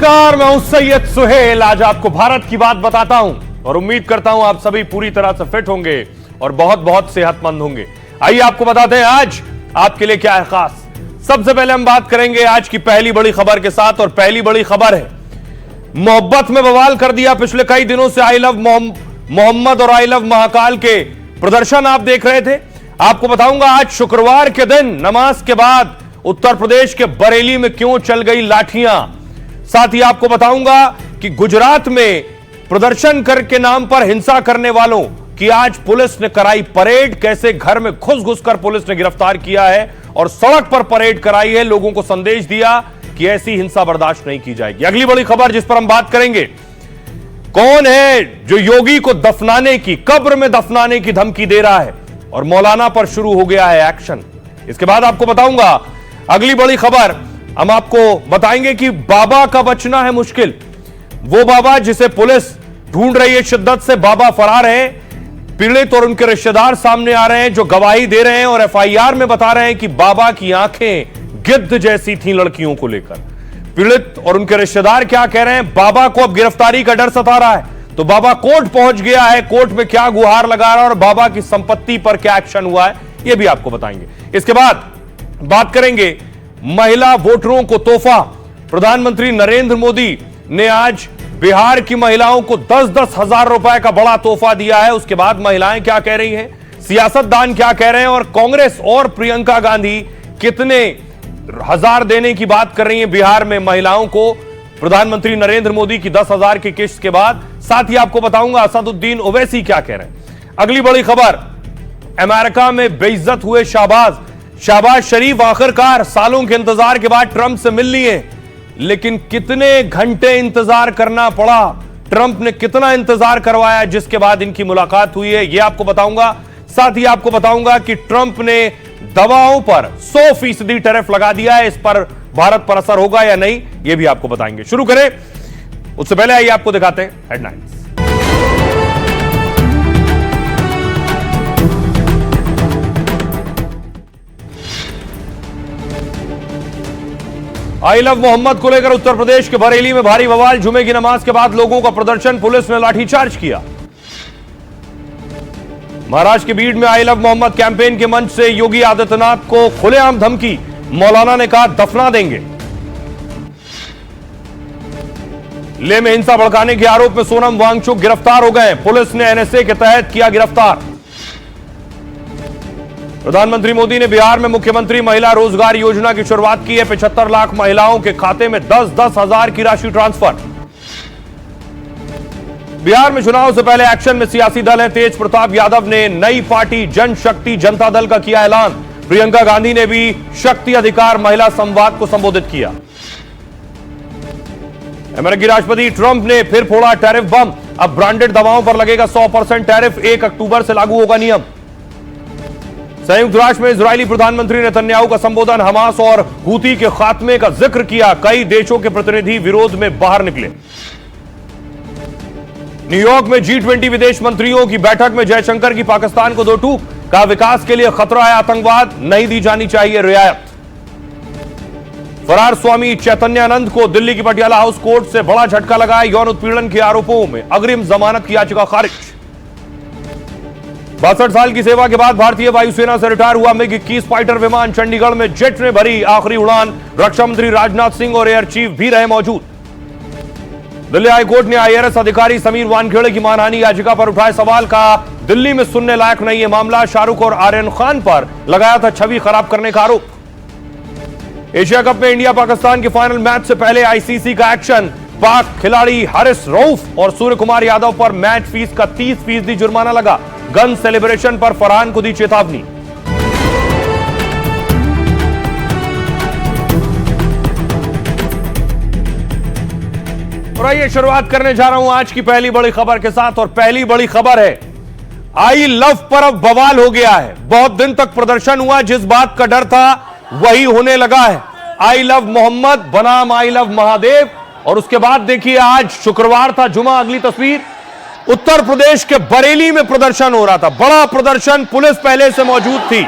नमस्कार, मैं हूं सैयद सुहेल। आज आपको भारत की बात बताता हूं और उम्मीद करता हूं आप सभी पूरी तरह से फिट होंगे और बहुत बहुत सेहतमंद होंगे। आइए आपको बताते हैं आज आपके लिए क्या है खास। सबसे पहले हम बात करेंगे आज की पहली बड़ी खबर के साथ और पहली बड़ी खबर है मोहब्बत में बवाल कर दिया। पिछले कई दिनों से आई लव मोहम्मद और आई लव महाकाल के प्रदर्शन आप देख रहे थे। आपको बताऊंगा आज शुक्रवार के दिन नमाज के बाद उत्तर प्रदेश के बरेली में क्यों चल गई लाठियां। साथ ही आपको बताऊंगा कि गुजरात में प्रदर्शन के नाम पर हिंसा करने वालों की आज पुलिस ने कराई परेड। कैसे घर में घुस कर पुलिस ने गिरफ्तार किया है और सड़क पर परेड कराई है, लोगों को संदेश दिया कि ऐसी हिंसा बर्दाश्त नहीं की जाएगी। अगली बड़ी खबर जिस पर हम बात करेंगे, कौन है जो योगी को दफनाने की, कब्र में दफनाने की धमकी दे रहा है और मौलाना पर शुरू हो गया है एक्शन। इसके बाद आपको बताऊंगा अगली बड़ी खबर, हम आपको बताएंगे कि बाबा का बचना है मुश्किल। वो बाबा जिसे पुलिस ढूंढ रही है शिद्दत से, बाबा फरार है। पीड़ित और उनके रिश्तेदार सामने आ रहे हैं जो गवाही दे रहे हैं और एफआईआर में बता रहे हैं कि बाबा की आंखें गिद्ध जैसी थी लड़कियों को लेकर। पीड़ित और उनके रिश्तेदार क्या कह रहे हैं, बाबा को अब गिरफ्तारी का डर सता रहा है तो बाबा कोर्ट पहुंच गया है, कोर्ट में क्या गुहार लगा रहा है और बाबा की संपत्ति पर क्या एक्शन हुआ है, यह भी आपको बताएंगे। इसके बाद बात करेंगे महिला वोटरों को तोहफा। प्रधानमंत्री नरेंद्र मोदी ने आज बिहार की महिलाओं को 10-10 हजार रुपए का बड़ा तोहफा दिया है। उसके बाद महिलाएं क्या कह रही हैं, सियासतदान क्या कह रहे हैं और कांग्रेस और प्रियंका गांधी कितने हजार देने की बात कर रही हैं बिहार में महिलाओं को प्रधानमंत्री नरेंद्र मोदी की 10,000 की किस्त के बाद। साथ ही आपको बताऊंगा असदुद्दीन ओवैसी क्या कह रहे हैं। अगली बड़ी खबर, अमेरिका में बेइज्जत हुए शहबाज शरीफ आखिरकार सालों के इंतजार के बाद ट्रंप से मिल लिए, लेकिन कितने घंटे इंतजार करना पड़ा, ट्रंप ने कितना इंतजार करवाया जिसके बाद इनकी मुलाकात हुई है, यह आपको बताऊंगा। साथ ही आपको बताऊंगा कि ट्रंप ने दवाओं पर 100% टैरिफ लगा दिया है, इस पर भारत पर असर होगा या नहीं, यह भी आपको बताएंगे। शुरू करें उससे पहले आइए आपको दिखाते हैं हेडलाइंस। आई लव मोहम्मद को लेकर उत्तर प्रदेश के बरेली में भारी बवाल। जुमे की नमाज के बाद लोगों का प्रदर्शन, पुलिस ने लाठीचार्ज किया। महाराष्ट्र के बीड में आई लव मोहम्मद कैंपेन के मंच से योगी आदित्यनाथ को खुलेआम धमकी, मौलाना ने कहा दफना देंगे। लेह में हिंसा भड़काने के आरोप में सोनम वांगचुक गिरफ्तार हो गए, पुलिस ने एनएसए के तहत किया गिरफ्तार। प्रधानमंत्री मोदी ने बिहार में मुख्यमंत्री महिला रोजगार योजना की शुरुआत की है। 75 लाख महिलाओं के खाते में 10-10 हजार की राशि ट्रांसफर। बिहार में चुनाव से पहले एक्शन में सियासी दल है। तेज प्रताप यादव ने नई पार्टी जनशक्ति जनता दल का किया ऐलान। प्रियंका गांधी ने भी शक्ति अधिकार महिला संवाद को संबोधित किया। अमेरिकी राष्ट्रपति ट्रंप ने फिर फोड़ा टैरिफ बम, अब ब्रांडेड दवाओं पर लगेगा 100% टैरिफ, 1 अक्टूबर से लागू होगा नियम। संयुक्त राष्ट्र में इजरायली प्रधानमंत्री नेतन्याहू का संबोधन, हमास और हूती के खात्मे का जिक्र किया। कई देशों के प्रतिनिधि विरोध में बाहर निकले। न्यूयॉर्क में G20 विदेश मंत्रियों की बैठक में जयशंकर की पाकिस्तान को दो टूक, का विकास के लिए खतरा है आतंकवाद, नहीं दी जानी चाहिए रियायत। फरार स्वामी चैतन्यानंद को दिल्ली की पटियाला हाउस कोर्ट से बड़ा झटका लगा। यौन उत्पीड़न के आरोपों में अग्रिम जमानत की याचिका खारिज। 62 साल की सेवा के बाद भारतीय वायुसेना से रिटायर हुआ मिग 21 फाइटर विमान चंडीगढ़ में जेट ने भरी आखिरी उड़ान। रक्षा मंत्री राजनाथ सिंह और एयर चीफ भी रहे मौजूद। दिल्ली हाईकोर्ट ने आईआरएस अधिकारी समीर वानखेड़े की मानहानि याचिका पर उठाए सवाल, का दिल्ली में सुनने लायक नहीं है मामला। शाहरुख और आर्यन खान पर लगाया था छवि खराब करने का आरोप। एशिया कप में इंडिया पाकिस्तान के फाइनल मैच से पहले आईसीसी का एक्शन, पाक खिलाड़ी हारिस रऊफ और सूर्य कुमार यादव पर मैच फीस का 30% जुर्माना लगा। गन सेलिब्रेशन पर फरहान को दी चेतावनी। और आइए शुरुआत करने जा रहा हूं आज की पहली बड़ी खबर के साथ और पहली बड़ी खबर है आई लव पर अब बवाल हो गया है। बहुत दिन तक प्रदर्शन हुआ, जिस बात का डर था वही होने लगा है। आई लव मोहम्मद बनाम आई लव महादेव। और उसके बाद देखिए आज शुक्रवार था, जुमा। अगली तस्वीर, उत्तर प्रदेश के बरेली में प्रदर्शन हो रहा था, बड़ा प्रदर्शन, पुलिस पहले से मौजूद थी।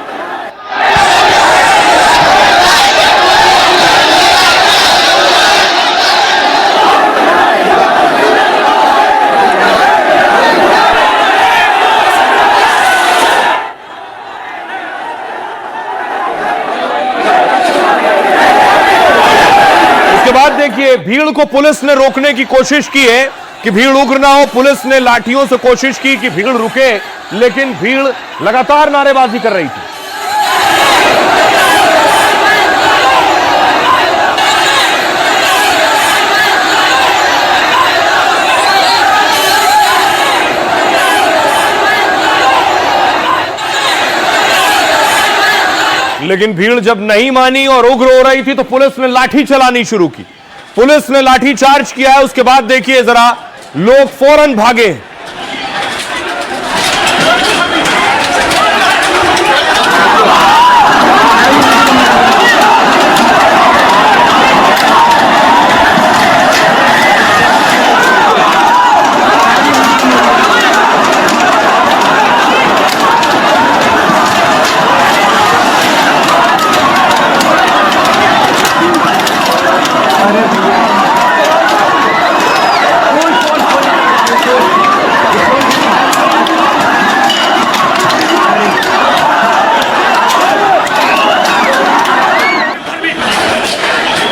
भीड़ को पुलिस ने रोकने की कोशिश की है कि भीड़ उग्र ना हो। पुलिस ने लाठियों से कोशिश की कि भीड़ रुके, लेकिन भीड़ लगातार नारेबाजी कर रही थी। लेकिन भीड़ जब नहीं मानी और उग्र हो रही थी तो पुलिस ने लाठी चलानी शुरू की। पुलिस ने लाठी चार्ज किया है। उसके बाद देखिए जरा, लोग फौरन भागे।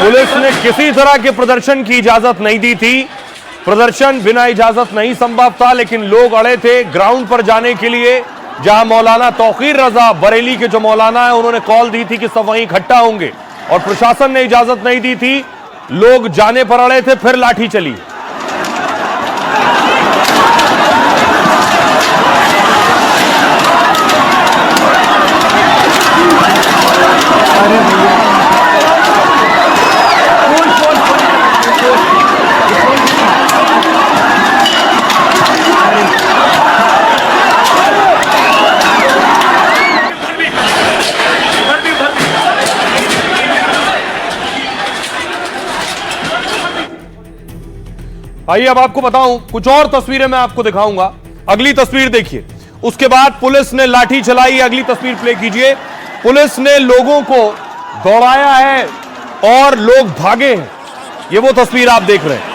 पुलिस ने किसी तरह के प्रदर्शन की इजाजत नहीं दी थी। प्रदर्शन बिना इजाजत नहीं संभव था, लेकिन लोग अड़े थे ग्राउंड पर जाने के लिए, जहां मौलाना तौकीर रजा बरेली के जो मौलाना है उन्होंने कॉल दी थी कि सब वहीं इकट्ठा होंगे, और प्रशासन ने इजाजत नहीं दी थी। लोग जाने पर अड़े थे, फिर लाठी चली। आइए अब आपको बताऊं, कुछ और तस्वीरें मैं आपको दिखाऊंगा। अगली तस्वीर देखिए। उसके बाद पुलिस ने लाठी चलाई। अगली तस्वीर प्ले कीजिए। पुलिस ने लोगों को दौड़ाया है और लोग भागे हैं। ये वो तस्वीर आप देख रहे हैं।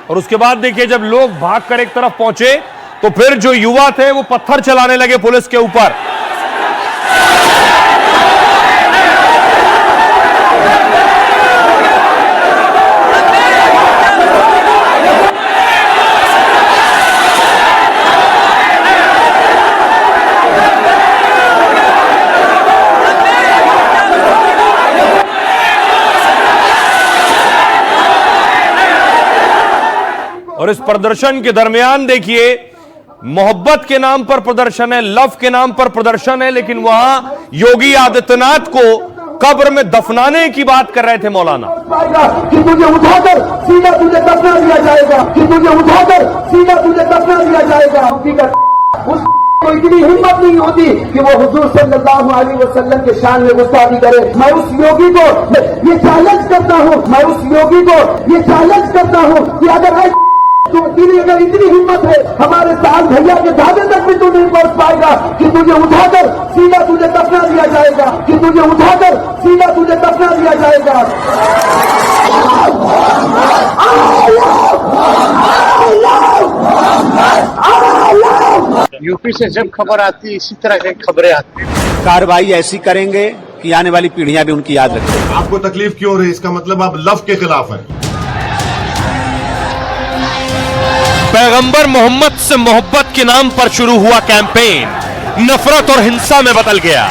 और उसके बाद देखिए, जब लोग भागकर एक तरफ पहुंचे तो फिर जो युवा थे वो पत्थर चलाने लगे पुलिस के ऊपर। और इस प्रदर्शन के दरमियान देखिए, मोहब्बत के नाम पर प्रदर्शन है, लव के नाम पर प्रदर्शन है, लेकिन वहां योगी आदित्यनाथ को कब्र में दफनाने की बात कर रहे थे मौलाना। कि तुझे उठाकर सीधा तुझे दफना दिया जाएगा, कि तुझे उठाकर सीधा तुझे दफना दिया जाएगा। उसको इतनी हिम्मत नहीं होती कि वो हुजूर सल्लल्लाहु अलैहि वसल्लम के शान में गुस्ताखी करे। मैं उस योगी को ये चैलेंज करता हूँ, मैं उस योगी को ये चैलेंज करता हूँ कि अगर तो तेरी अगर इतनी हिम्मत है, हमारे साल भैया के दादे तक भी तू नहीं पहुंच पाएगा कि तुझे उठाकर सीधा तुझे दफना दिया जाएगा, कि तुझे उठाकर सीधा तुझे दफना दिया जाएगा। यूपी से जब खबर आती है इसी तरह की खबरें आती हैं। कार्रवाई ऐसी करेंगे कि आने वाली पीढ़ियां भी उनकी याद रखेंगी। आपको तकलीफ क्यों हो रही है? इसका मतलब आप लव के खिलाफ हैं। पैगंबर मोहम्मद से मोहब्बत के नाम पर शुरू हुआ कैंपेन नफरत और हिंसा में बदल गया।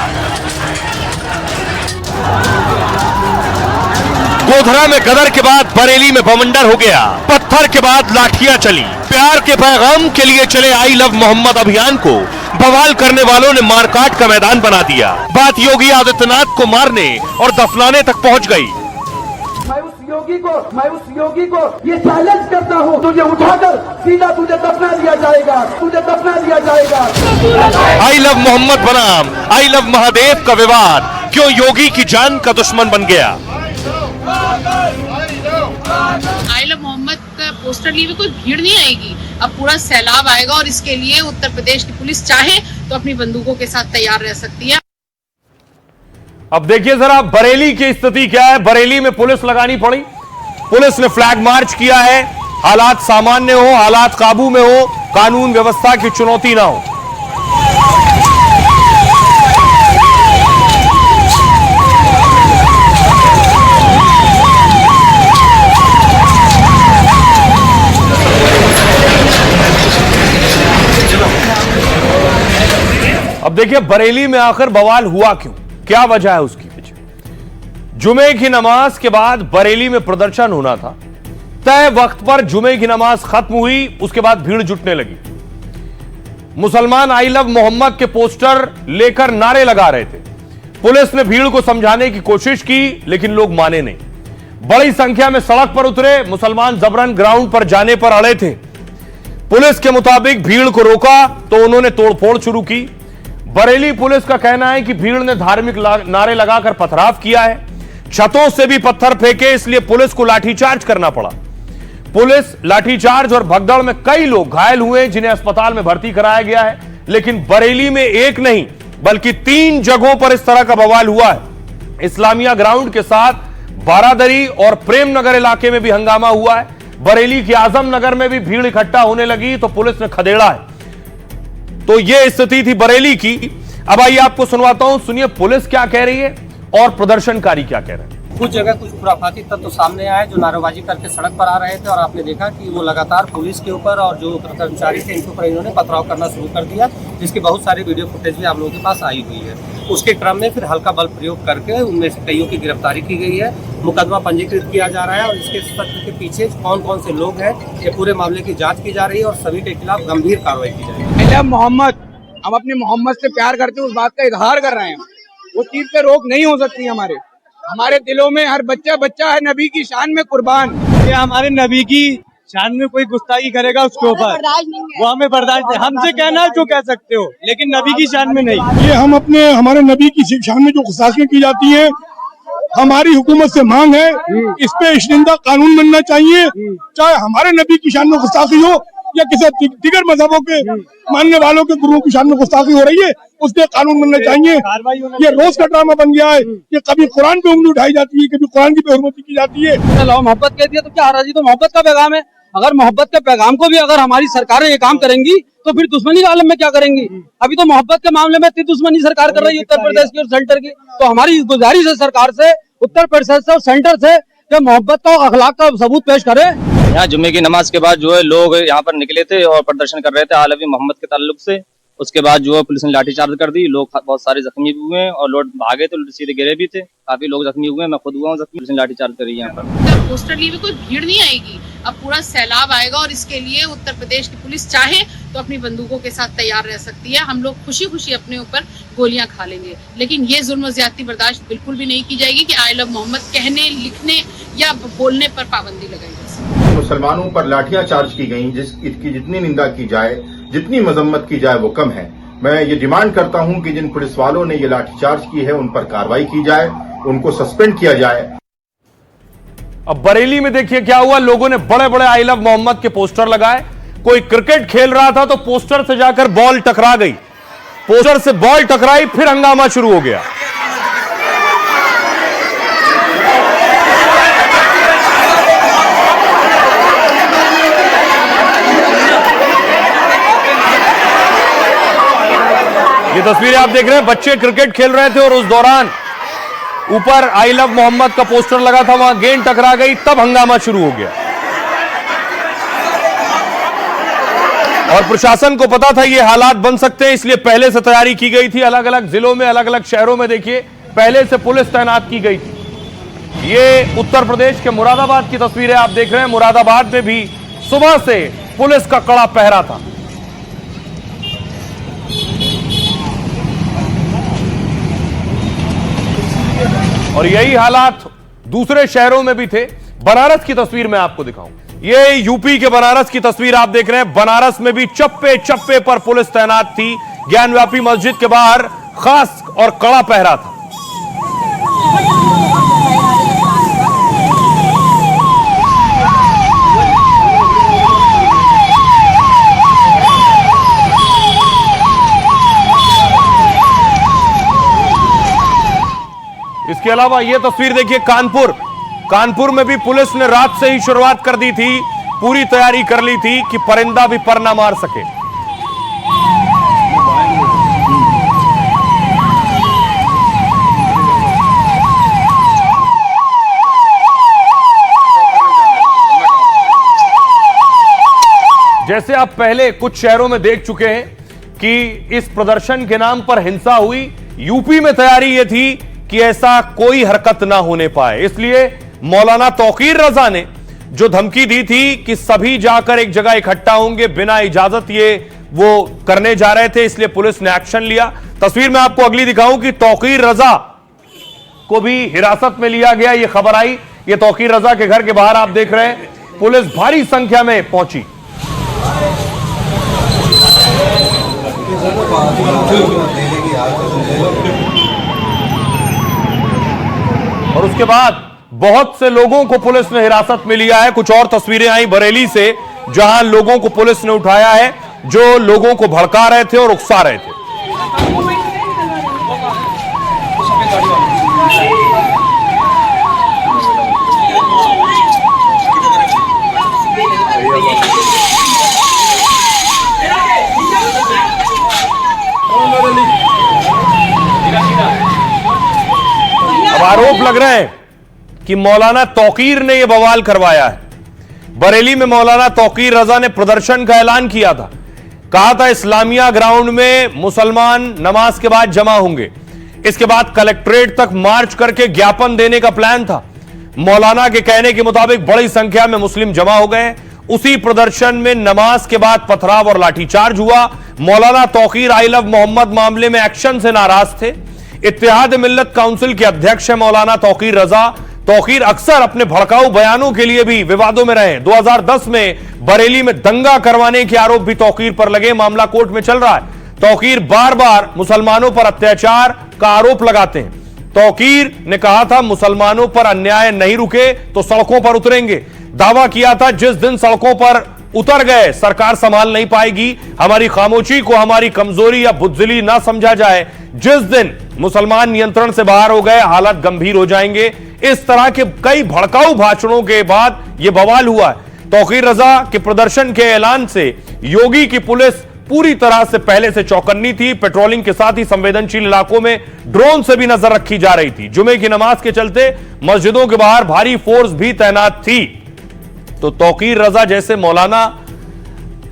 गोधरा में गदर के बाद बरेली में बवंडर हो गया। पत्थर के बाद लाठियां चली। प्यार के पैगाम के लिए चले आई लव मोहम्मद अभियान को बवाल करने वालों ने मारकाट का मैदान बना दिया। बात योगी आदित्यनाथ को मारने और दफनाने तक पहुंच गई। मैं उस योगी को ये चैलेंज करता हूँ, तुझे उठाकर सीधा तुझे दफना दिया जाएगा, तुझे दफना दिया जाएगा। आई लव मोहम्मद बनाम आई लव महादेव का विवाद क्यों योगी की जान का दुश्मन बन गया? आई लव मोहम्मद का पोस्टर लिए कोई भीड़ नहीं आएगी, अब पूरा सैलाब आएगा और इसके लिए उत्तर प्रदेश की पुलिस चाहे तो अपनी बंदूकों के साथ तैयार रह सकती है। अब देखिए जरा बरेली की स्थिति क्या है। बरेली में पुलिस लगानी पड़ी। पुलिस ने फ्लैग मार्च किया है। हालात सामान्य हो, हालात काबू में हो, कानून व्यवस्था की चुनौती ना हो। अब देखिए बरेली में आखिर बवाल हुआ क्यों, क्या वजह है उसकी पीछे। जुमे की नमाज के बाद बरेली में प्रदर्शन होना था। तय वक्त पर जुमे की नमाज खत्म हुई, उसके बाद भीड़ जुटने लगी। मुसलमान आई लव मोहम्मद के पोस्टर लेकर नारे लगा रहे थे। पुलिस ने भीड़ को समझाने की कोशिश की, लेकिन लोग माने नहीं। बड़ी संख्या में सड़क पर उतरे। मुसलमान जबरन ग्राउंड पर जाने पर अड़े थे। पुलिस के मुताबिक भीड़ को रोका तो उन्होंने तोड़फोड़ शुरू की। बरेली पुलिस का कहना है कि भीड़ ने धार्मिक नारे लगाकर पथराव किया है। छतों से भी पत्थर फेंके, इसलिए पुलिस को लाठीचार्ज करना पड़ा। पुलिस लाठीचार्ज और भगदड़ में कई लोग घायल हुए, जिन्हें अस्पताल में भर्ती कराया गया है। लेकिन बरेली में एक नहीं बल्कि 3 जगहों पर इस तरह का बवाल हुआ है। इस्लामिया ग्राउंड के साथ बारादरी और प्रेमनगर इलाके में भी हंगामा हुआ है। बरेली के आजम नगर में भी भीड़ इकट्ठा होने लगी तो पुलिस ने खदेड़ा है। तो यह स्थिति थी बरेली की। अब आइए आपको सुनवाता हूं, सुनिए पुलिस क्या कह रही है और प्रदर्शनकारी क्या कह रहे हैं। कुछ जगह कुछ खुराफाती तत्व सामने आए जो नारेबाजी करके सड़क पर आ रहे थे और आपने देखा कि वो लगातार पुलिस के ऊपर और जो कर्मचारी थे इनके ऊपर इन्होंने पथराव करना शुरू कर दिया, जिसकी बहुत सारी वीडियो फुटेज भी आप लोगों के पास आई हुई है। उसके क्रम में फिर हल्का बल प्रयोग करके उनमें से कईयों की गिरफ्तारी की गई है। मुकदमा पंजीकृत किया जा रहा है और इसके सत्य के पीछे कौन कौन से लोग हैं ये पूरे मामले की जाँच की जा रही है और सभी के खिलाफ गंभीर कार्रवाई की जाएगी। मोहम्मद, हम अपने मोहम्मद से प्यार करते हैं, उस बात का इजहार कर रहे हैं। वो चीज पे रोक नहीं हो सकती। हमारे दिलों में हर बच्चा है नबी की शान में कुर्बान। ये हमारे नबी की शान में कोई गुस्ताखी करेगा उसके ऊपर वो हमें बर्दाश्त है। हमसे कहना है जो कह सकते हो, लेकिन नबी की शान में नहीं। ये हमारे नबी की शान में जो गुस्ताखियां की जाती हैं, हमारी हुकूमत से मांग है इस पे इश्तिंदा कानून बनना चाहिए। चाहे हमारे नबी की शान में गुस्ताखी हो या किसी दिगर मजहबों के मानने वालों के गुरुओं की शान में गुस्ताखी हो रही है, उस पर कानून बनना चाहिए। ये रोज का ड्रामा बन गया है। ये कभी कुरान पे उंगली उठाई जाती है, कभी कुरान की बेहुरमती की जाती है। मोहब्बत कह दिया तो क्या हराजी, तो मोहब्बत का पैगाम है। अगर मोहब्बत के पैगाम को भी अगर हमारी सरकारें ये काम करेंगी तो फिर दुश्मनी के आलम में क्या करेंगी? अभी तो मोहब्बत के मामले में इतनी दुश्मनी सरकार कर रही है उत्तर प्रदेश की और सेंटर की। तो हमारी गुजारिश है सरकार से, उत्तर प्रदेश से और सेंटर से, कि मोहब्बत का और अखलाक का सबूत पेश करे। यहाँ जुम्मे की नमाज के बाद जो है लोग यहाँ पर निकले थे और प्रदर्शन कर रहे थे आलवी मोहम्मद के ताल्लुक से। उसके बाद जो है पुलिस ने लाठीचार्ज कर दी। लोग बहुत सारे जख्मी भी हुए हैं और लोग भागे तो सीधे गिरे भी थे। काफी लोग जख्मी हुए हैं, मैं खुद हुआ हूँ जख्मी। पुलिस ने लाठीचार्ज करी यहाँ पर। पोस्टर लिए कोई भीड़ नहीं आएगी, अब पूरा सैलाब आएगा और इसके लिए उत्तर प्रदेश की पुलिस चाहे तो अपनी बंदूकों के साथ तैयार रह सकती है। हम लोग खुशी खुशी अपने ऊपर गोलियां खा लेंगे, लेकिन ये जुल्म ज्यादती बर्दाश्त बिल्कुल भी नहीं की जाएगी कि आई लव मोहम्मद कहने, लिखने या बोलने पर पाबंदी लगाई जाए। मुसलमानों पर लाठियां चार्ज की गई, जिसकी जितनी निंदा की जाए, जितनी मजम्मत की जाए वो कम है। मैं ये डिमांड करता हूं कि जिन पुलिस वालों ने ये लाठीचार्ज की है उन पर कार्रवाई की जाए, उनको सस्पेंड किया जाए। अब बरेली में देखिए क्या हुआ। लोगों ने बड़े बड़े आई लव मोहम्मद के पोस्टर लगाए। कोई क्रिकेट खेल रहा था तो पोस्टर से जाकर बॉल टकरा गई। पोस्टर से बॉल टकराई, फिर हंगामा शुरू हो गया। ये तस्वीरें आप देख रहे हैं, बच्चे क्रिकेट खेल रहे थे और उस दौरान ऊपर आई लव मोहम्मद का पोस्टर लगा था, वहां गेंद टकरा गई, तब हंगामा शुरू हो गया। और प्रशासन को पता था ये हालात बन सकते हैं, इसलिए पहले से तैयारी की गई थी। अलग अलग जिलों में, अलग अलग शहरों में देखिए पहले से पुलिस तैनात की गई थी। ये उत्तर प्रदेश के मुरादाबाद की तस्वीरें आप देख रहे हैं। मुरादाबाद में भी सुबह से पुलिस का कड़ा पहरा था। और यही हालात दूसरे शहरों में भी थे। बनारस की तस्वीर मैं आपको दिखाऊं, ये यूपी के बनारस की तस्वीर आप देख रहे हैं। बनारस में भी चप्पे चप्पे पर पुलिस तैनात थी। ज्ञानव्यापी मस्जिद के बाहर खास और कड़ा पहरा था। इसके अलावा यह तस्वीर देखिए कानपुर में भी पुलिस ने रात से ही शुरुआत कर दी थी। पूरी तैयारी कर ली थी कि परिंदा भी पर ना मार सके। जैसे आप पहले कुछ शहरों में देख चुके हैं कि इस प्रदर्शन के नाम पर हिंसा हुई, यूपी में तैयारी यह थी कि ऐसा कोई हरकत ना होने पाए। इसलिए मौलाना तौकीर रजा ने जो धमकी दी थी कि सभी जाकर एक जगह इकट्ठा होंगे, बिना इजाजत ये वो करने जा रहे थे, इसलिए पुलिस ने एक्शन लिया। तस्वीर में आपको अगली दिखाऊं कि तौकीर रजा को भी हिरासत में लिया गया। ये खबर आई, ये तौकीर रजा के घर के बाहर आप देख रहे हैं, पुलिस भारी संख्या में पहुंची। और उसके बाद बहुत से लोगों को पुलिस ने हिरासत में लिया है। कुछ और तस्वीरें आई बरेली से, जहां लोगों को पुलिस ने उठाया है जो लोगों को भड़का रहे थे और उकसा रहे थे। अब आरोप लग रहे हैं कि मौलाना तौकीर ने यह बवाल करवाया है। बरेली में मौलाना तौकीर रजा ने प्रदर्शन का ऐलान किया था। कहा था इस्लामिया ग्राउंड में मुसलमान नमाज के बाद जमा होंगे। इसके बाद कलेक्ट्रेट तक मार्च करके ज्ञापन देने का प्लान था। मौलाना के कहने के मुताबिक बड़ी संख्या में मुस्लिम जमा हो गए। उसी प्रदर्शन में नमाज के बाद पथराव और लाठीचार्ज हुआ। मौलाना तौकीर आई लव मोहम्मद मामले में एक्शन से नाराज थे। इत्तेहाद मिल्लत काउंसिल के अध्यक्ष है मौलाना तौकीर रजा। तौकीर अक्सर अपने भड़काऊ बयानों के लिए भी विवादों में रहे। 2010 में बरेली में दंगा करवाने के आरोप भी तौकीर पर लगे। मामला कोर्ट में चल रहा है। तौकीर बार बार मुसलमानों पर अत्याचार का आरोप लगाते हैं। तौकीर ने कहा था मुसलमानों पर अन्याय नहीं रुके तो सड़कों पर उतरेंगे। दावा किया था जिस दिन सड़कों पर उतर गए सरकार संभाल नहीं पाएगी। हमारी खामोशी को हमारी कमजोरी या बुज़दिली ना समझा जाए। जिस दिन मुसलमान नियंत्रण से बाहर हो गए हालात गंभीर हो जाएंगे। इस तरह के कई भड़काऊ भाषणों के बाद यह बवाल हुआ है। तौकीर रजा के प्रदर्शन के ऐलान से योगी की पुलिस पूरी तरह से पहले से चौकन्नी थी। पेट्रोलिंग के साथ ही संवेदनशील इलाकों में ड्रोन से भी नजर रखी जा रही थी। जुमे की नमाज के चलते मस्जिदों के बाहर भारी फोर्स भी तैनात थी। तो तौकीर रजा जैसे मौलाना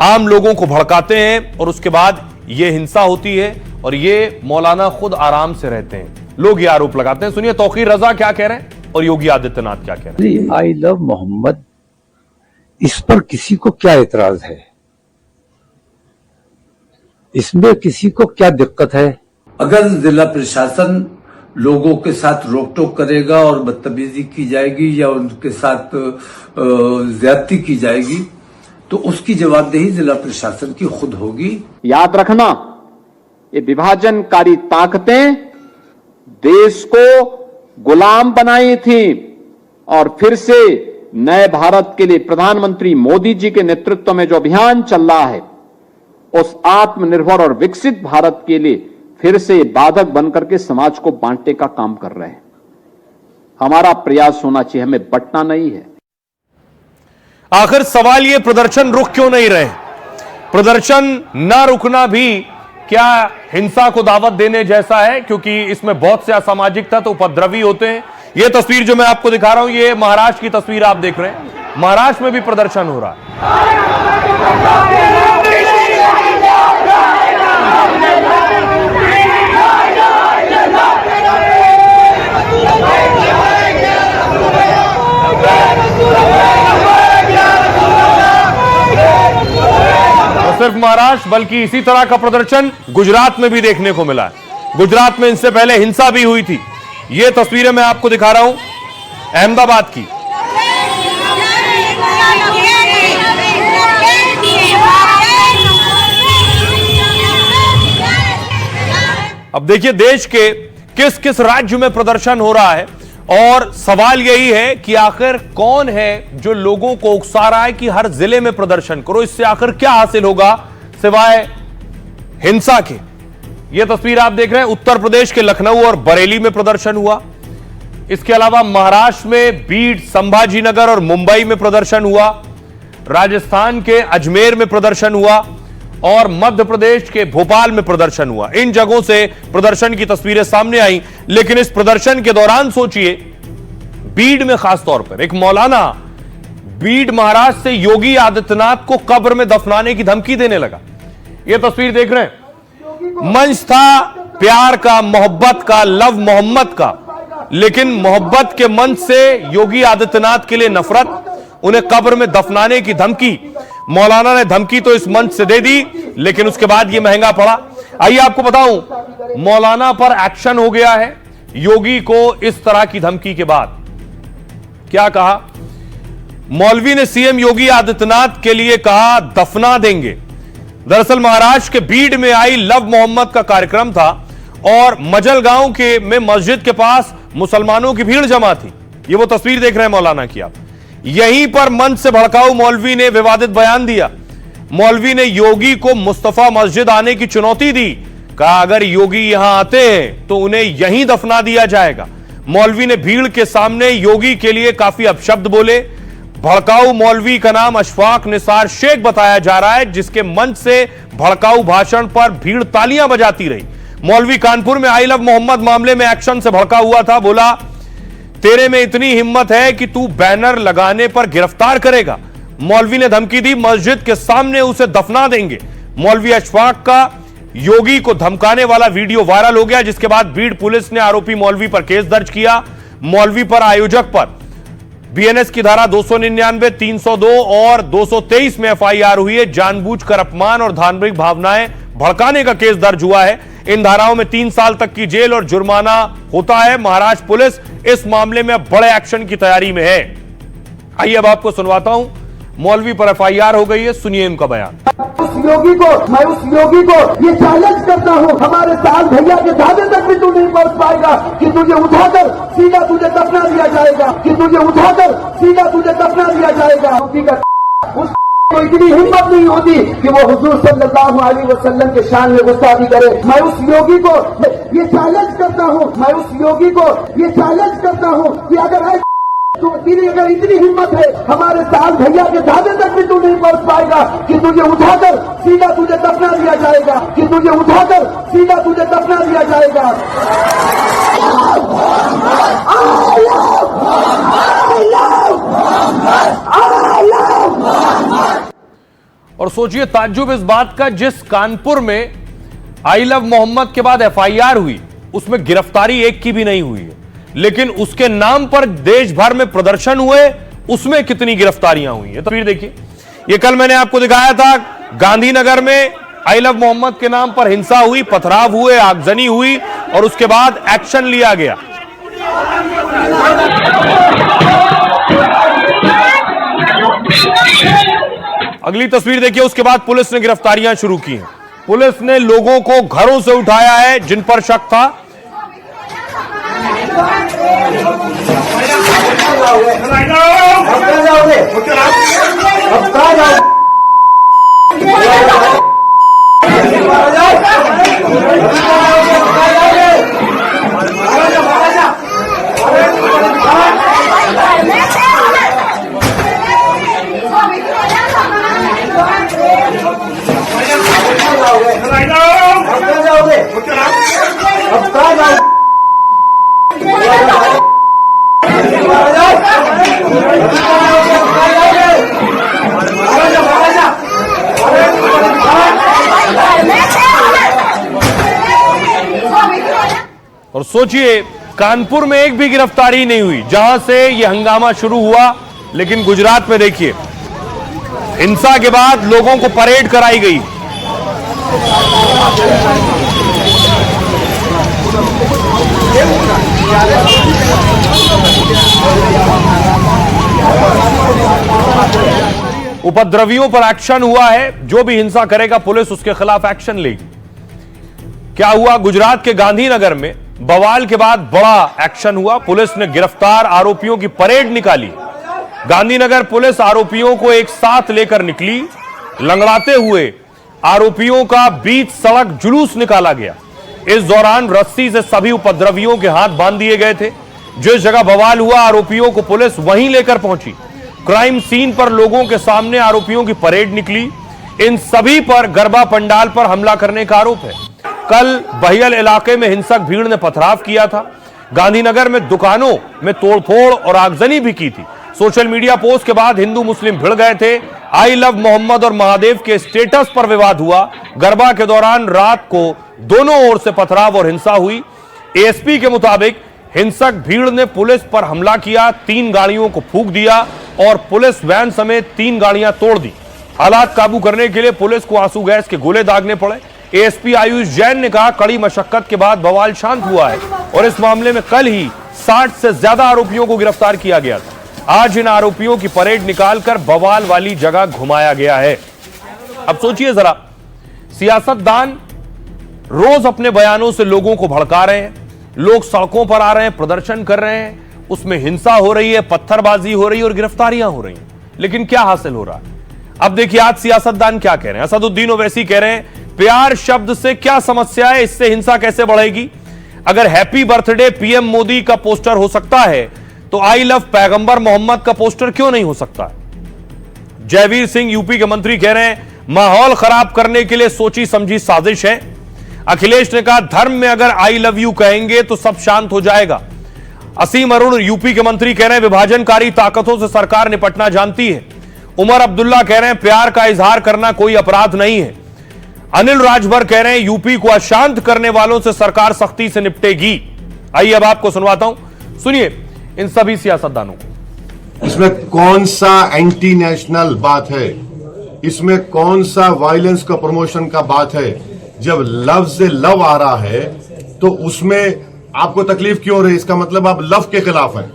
आम लोगों को भड़काते हैं और उसके बाद यह हिंसा होती है और ये मौलाना खुद आराम से रहते हैं। लोग ये आरोप लगाते हैं। सुनिए तौकीर रजा क्या कह रहे हैं और योगी आदित्यनाथ क्या कह रहे हैं। आई लव मोहम्मद, इस पर किसी को क्या एतराज है? इसमें किसी को क्या दिक्कत है? अगर जिला प्रशासन लोगों के साथ रोक टोक करेगा और बदतमीजी की जाएगी या उनके साथ ज्यादती की जाएगी तो उसकी जवाबदेही जिला प्रशासन की खुद होगी। याद रखना, ये विभाजनकारी ताकतें देश को गुलाम बनाई थी और फिर से नए भारत के लिए प्रधानमंत्री मोदी जी के नेतृत्व में जो अभियान चल रहा है उस आत्मनिर्भर और विकसित भारत के लिए फिर से बाधक बनकर के समाज को बांटने का काम कर रहे हैं। हमारा प्रयास होना चाहिए, हमें बंटना नहीं है। आखिर सवाल ये प्रदर्शन रुक क्यों नहीं रहे? प्रदर्शन ना रुकना भी क्या हिंसा को दावत देने जैसा है? क्योंकि इसमें बहुत से असामाजिक तत्व उपद्रवी होते हैं। यह तस्वीर जो मैं आपको दिखा रहा हूं ये महाराष्ट्र की तस्वीर आप देख रहे हैं। महाराष्ट्र में भी प्रदर्शन हो रहा है। सिर्फ महाराष्ट्र बल्कि इसी तरह का प्रदर्शन गुजरात में भी देखने को मिला है। गुजरात में इनसे पहले हिंसा भी हुई थी। ये तस्वीरें मैं आपको दिखा रहा हूं अहमदाबाद की। अब देखिए देश के किस किस राज्य में प्रदर्शन हो रहा है और सवाल यही है कि आखिर कौन है जो लोगों को उकसा रहा है कि हर जिले में प्रदर्शन करो। इससे आखिर क्या हासिल होगा सिवाय हिंसा के। यह तस्वीर आप देख रहे हैं उत्तर प्रदेश के लखनऊ और बरेली में प्रदर्शन हुआ। इसके अलावा महाराष्ट्र में बीड, संभाजीनगर और मुंबई में प्रदर्शन हुआ। राजस्थान के अजमेर में प्रदर्शन हुआ और मध्य प्रदेश के भोपाल में प्रदर्शन हुआ। इन जगहों से प्रदर्शन की तस्वीरें सामने आई। लेकिन इस प्रदर्शन के दौरान सोचिए बीड में खास तौर पर एक मौलाना बीड महाराष्ट्र से योगी आदित्यनाथ को कब्र में दफनाने की धमकी देने लगा। यह तस्वीर देख रहे हैं। मंच था प्यार का, मोहब्बत का, लव मोहम्मद का, लेकिन मोहब्बत के मंच से योगी आदित्यनाथ के लिए नफरत, उन्हें कब्र में दफनाने की धमकी। मौलाना ने धमकी तो इस मंच से दे दी लेकिन उसके बाद यह महंगा पड़ा। आइए आपको बताऊं मौलाना पर एक्शन हो गया है योगी को इस तरह की धमकी के बाद। क्या कहा मौलवी ने? सीएम योगी आदित्यनाथ के लिए कहा दफना देंगे। दरअसल महाराष्ट्र के बीड में आई लव मोहम्मद का कार्यक्रम था और मजलगांव के में मस्जिद के पास मुसलमानों की भीड़ जमा थी। ये वो तस्वीर देख रहे हैं मौलाना की आप। यहीं पर मंच से भड़काऊ मौलवी ने विवादित बयान दिया। मौलवी ने योगी को मुस्तफा मस्जिद आने की चुनौती दी। कहा अगर योगी यहां आते हैं तो उन्हें यहीं दफना दिया जाएगा। मौलवी ने भीड़ के सामने योगी के लिए काफी अपशब्द बोले। भड़काऊ मौलवी का नाम अशफाक निसार शेख बताया जा रहा है, जिसके मंच से भड़काऊ भाषण पर भीड़ तालियां बजाती रही। मौलवी कानपुर में आई लव मोहम्मद मामले में एक्शन से भड़का हुआ था। बोला तेरे में इतनी हिम्मत है कि तू बैनर लगाने पर गिरफ्तार करेगा। मौलवी ने धमकी दी मस्जिद के सामने उसे दफना देंगे। मौलवी अशफाक का योगी को धमकाने वाला वीडियो वायरल हो गया, जिसके बाद बीड पुलिस ने आरोपी मौलवी पर केस दर्ज किया। मौलवी पर आयोजक पर बीएनएस की धारा 299, 302 और 223 में एफआईआर हुई है। जानबूझकर अपमान और धार्मिक भावनाएं भड़काने का केस दर्ज हुआ है। इन धाराओं में 3 साल तक की जेल और जुर्माना होता है। महाराष्ट्र पुलिस इस मामले में बड़े एक्शन की तैयारी में है। आइए अब आपको सुनवाता हूं मौलवी पर एफआईआर हो गई है, सुनिए इनका बयान। मैं उस योगी को ये चैलेंज करता हूँ, हमारे साल भैया के दादे तक भी तू नहीं पहुंच पाएगा कि तुझे उठाकर सीधा तुझे दफना दिया जाएगा, कि तुझे उठाकर सीधा तुझे दफना दिया जाएगा। उसको इतनी हिम्मत नहीं होती कि वो हुजूर सल्लल्लाहु अलैहि वसल्लम के शान में गुस्ताखी करे। मैं उस योगी को ये चैलेंज करता हूँ, मैं उस योगी को ये चैलेंज करता हूँ कि अगर तो तेरी अगर इतनी हिम्मत है, हमारे साल भैया के दादे तक भी तू नहीं पहुंच पाएगा कि तुझे उठाकर सीधा तुझे दफना दिया जाएगा, कि तुझे उठाकर सीधा तुझे दफना दिया जाएगा। और सोचिए ताज्जुब इस बात का, जिस कानपुर में आई लव मोहम्मद के बाद एफआईआर हुई उसमें गिरफ्तारी एक की भी नहीं हुई है, लेकिन उसके नाम पर देश भर में प्रदर्शन हुए, उसमें कितनी गिरफ्तारियां हुई है। तो फिर देखिए, ये कल मैंने आपको दिखाया था गांधीनगर में आई लव मोहम्मद के नाम पर हिंसा हुई, पथराव हुए, आगजनी हुई और उसके बाद एक्शन लिया गया। अगली तस्वीर देखिए, उसके बाद पुलिस ने गिरफ्तारियां शुरू की हैं। पुलिस ने लोगों को घरों से उठाया है जिन पर शक था। और सोचिए कानपुर में एक भी गिरफ्तारी नहीं हुई जहां से यह हंगामा शुरू हुआ, लेकिन गुजरात में देखिए हिंसा के बाद लोगों को परेड कराई गई। उपद्रवियों पर एक्शन हुआ है। जो भी हिंसा करेगा पुलिस उसके खिलाफ एक्शन लेगी। क्या हुआ? गुजरात के गांधीनगर में बवाल के बाद बड़ा एक्शन हुआ। पुलिस ने गिरफ्तार आरोपियों की परेड निकाली। गांधीनगर पुलिस आरोपियों को एक साथ लेकर निकली। लंगड़ाते हुए आरोपियों का बीच सड़क जुलूस निकाला गया। इस दौरान रस्सी से सभी उपद्रवियों के हाथ बांध दिए गए थे। जिस जगह बवाल हुआ आरोपियों को पुलिस वहीं लेकर पहुंची। क्राइम सीन पर लोगों के सामने आरोपियों की परेड निकली। इन सभी पर गरबा पंडाल पर हमला करने का आरोप है। कल बहियल इलाके में हिंसक भीड़ ने पथराव किया था। गांधीनगर में दुकानों में तोड़फोड़ और आगजनी भी की थी। सोशल मीडिया पोस्ट के बाद हिंदू मुस्लिम भिड़ गए थे। आई लव मोहम्मद और महादेव के स्टेटस पर विवाद हुआ। गरबा के दौरान रात को दोनों ओर से पथराव और हिंसा हुई। एएसपी के मुताबिक हिंसक भीड़ ने पुलिस पर हमला किया, 3 गाड़ियों को फूंक दिया और पुलिस वैन समेत 3 गाड़ियां तोड़ दी। हालात काबू करने के लिए पुलिस को आंसू गैस के गोले दागने पड़े। एएसपी आयुष जैन ने कहा, कड़ी मशक्कत के बाद बवाल शांत हुआ है और इस मामले में कल ही 60 से ज्यादा आरोपियों को गिरफ्तार किया गया था। आज इन आरोपियों की परेड निकालकर बवाल वाली जगह घुमाया गया है। अब सोचिए जरा, सियासतदान रोज अपने बयानों से लोगों को भड़का रहे हैं। लोग सड़कों पर आ रहे हैं, प्रदर्शन कर रहे हैं, उसमें हिंसा हो रही है, पत्थरबाजी हो रही है और गिरफ्तारियां हो रही हैं। लेकिन क्या हासिल हो रहा है? अब देखिए आज सियासतदान क्या कह रहे हैं। असदुद्दीन ओवैसी कह रहे हैं, प्यार शब्द से क्या समस्या है, इससे हिंसा कैसे बढ़ेगी? अगर हैप्पी बर्थडे पीएम मोदी का पोस्टर हो सकता है तो आई लव पैगंबर मोहम्मद का पोस्टर क्यों नहीं हो सकता? जयवीर सिंह यूपी के मंत्री कह रहे हैं, माहौल खराब करने के लिए सोची समझी साजिश है। अखिलेश ने कहा, धर्म में अगर आई लव यू कहेंगे तो सब शांत हो जाएगा। असीम अरुण यूपी के मंत्री कह रहे हैं, विभाजनकारी ताकतों से सरकार निपटना जानती है। उमर अब्दुल्ला कह रहे हैं, प्यार का इजहार करना कोई अपराध नहीं है। अनिल राजभर कह रहे हैं, यूपी को अशांत करने वालों से सरकार सख्ती से निपटेगी। आइए अब आपको सुनवाता हूं, सुनिए इन सभी सियासतदानों को। इसमें कौन सा एंटी नेशनल बात है? इसमें कौन सा वायलेंस का प्रमोशन का बात है? जब लव से लव आ रहा है तो उसमें आपको तकलीफ क्यों हो रही है? इसका मतलब आप लव के खिलाफ हैं,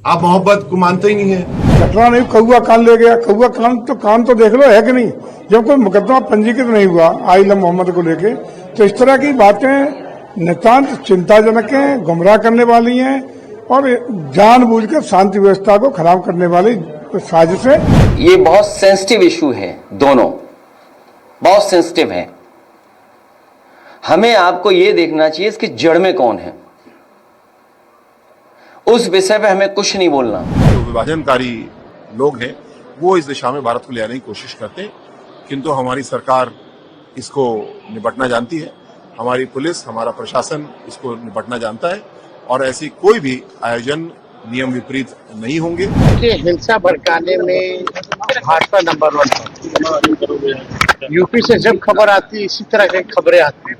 आप मोहब्बत को मानते ही नहीं है। घटना नहीं, कौआ कान ले गया। कौआ कान तो देख लो है कि नहीं। जब कोई मुकदमा पंजीकृत नहीं हुआ आई लव मोहम्मद को लेके, तो इस तरह की बातें नितांत चिंताजनक हैं, गुमराह करने वाली हैं और जानबूझकर शांति व्यवस्था को खराब करने वाली साजिश है। ये बहुत सेंसिटिव इशू है, दोनों बहुत सेंसिटिव है। हमें आपको ये देखना चाहिए इसकी जड़ में कौन है, उस विषय पे हमें कुछ नहीं बोलना। जो विभाजनकारी लोग हैं वो इस दिशा में भारत को ले आने की कोशिश करते हैं, किंतु हमारी सरकार इसको निपटना जानती है, हमारी पुलिस, हमारा प्रशासन इसको निपटना जानता है और ऐसी कोई भी आयोजन नियम विपरीत नहीं होंगे। हिंसा भड़काने में भाजपा नंबर 1 है। यूपी से जब खबर आती इसी तरह की खबरें आती,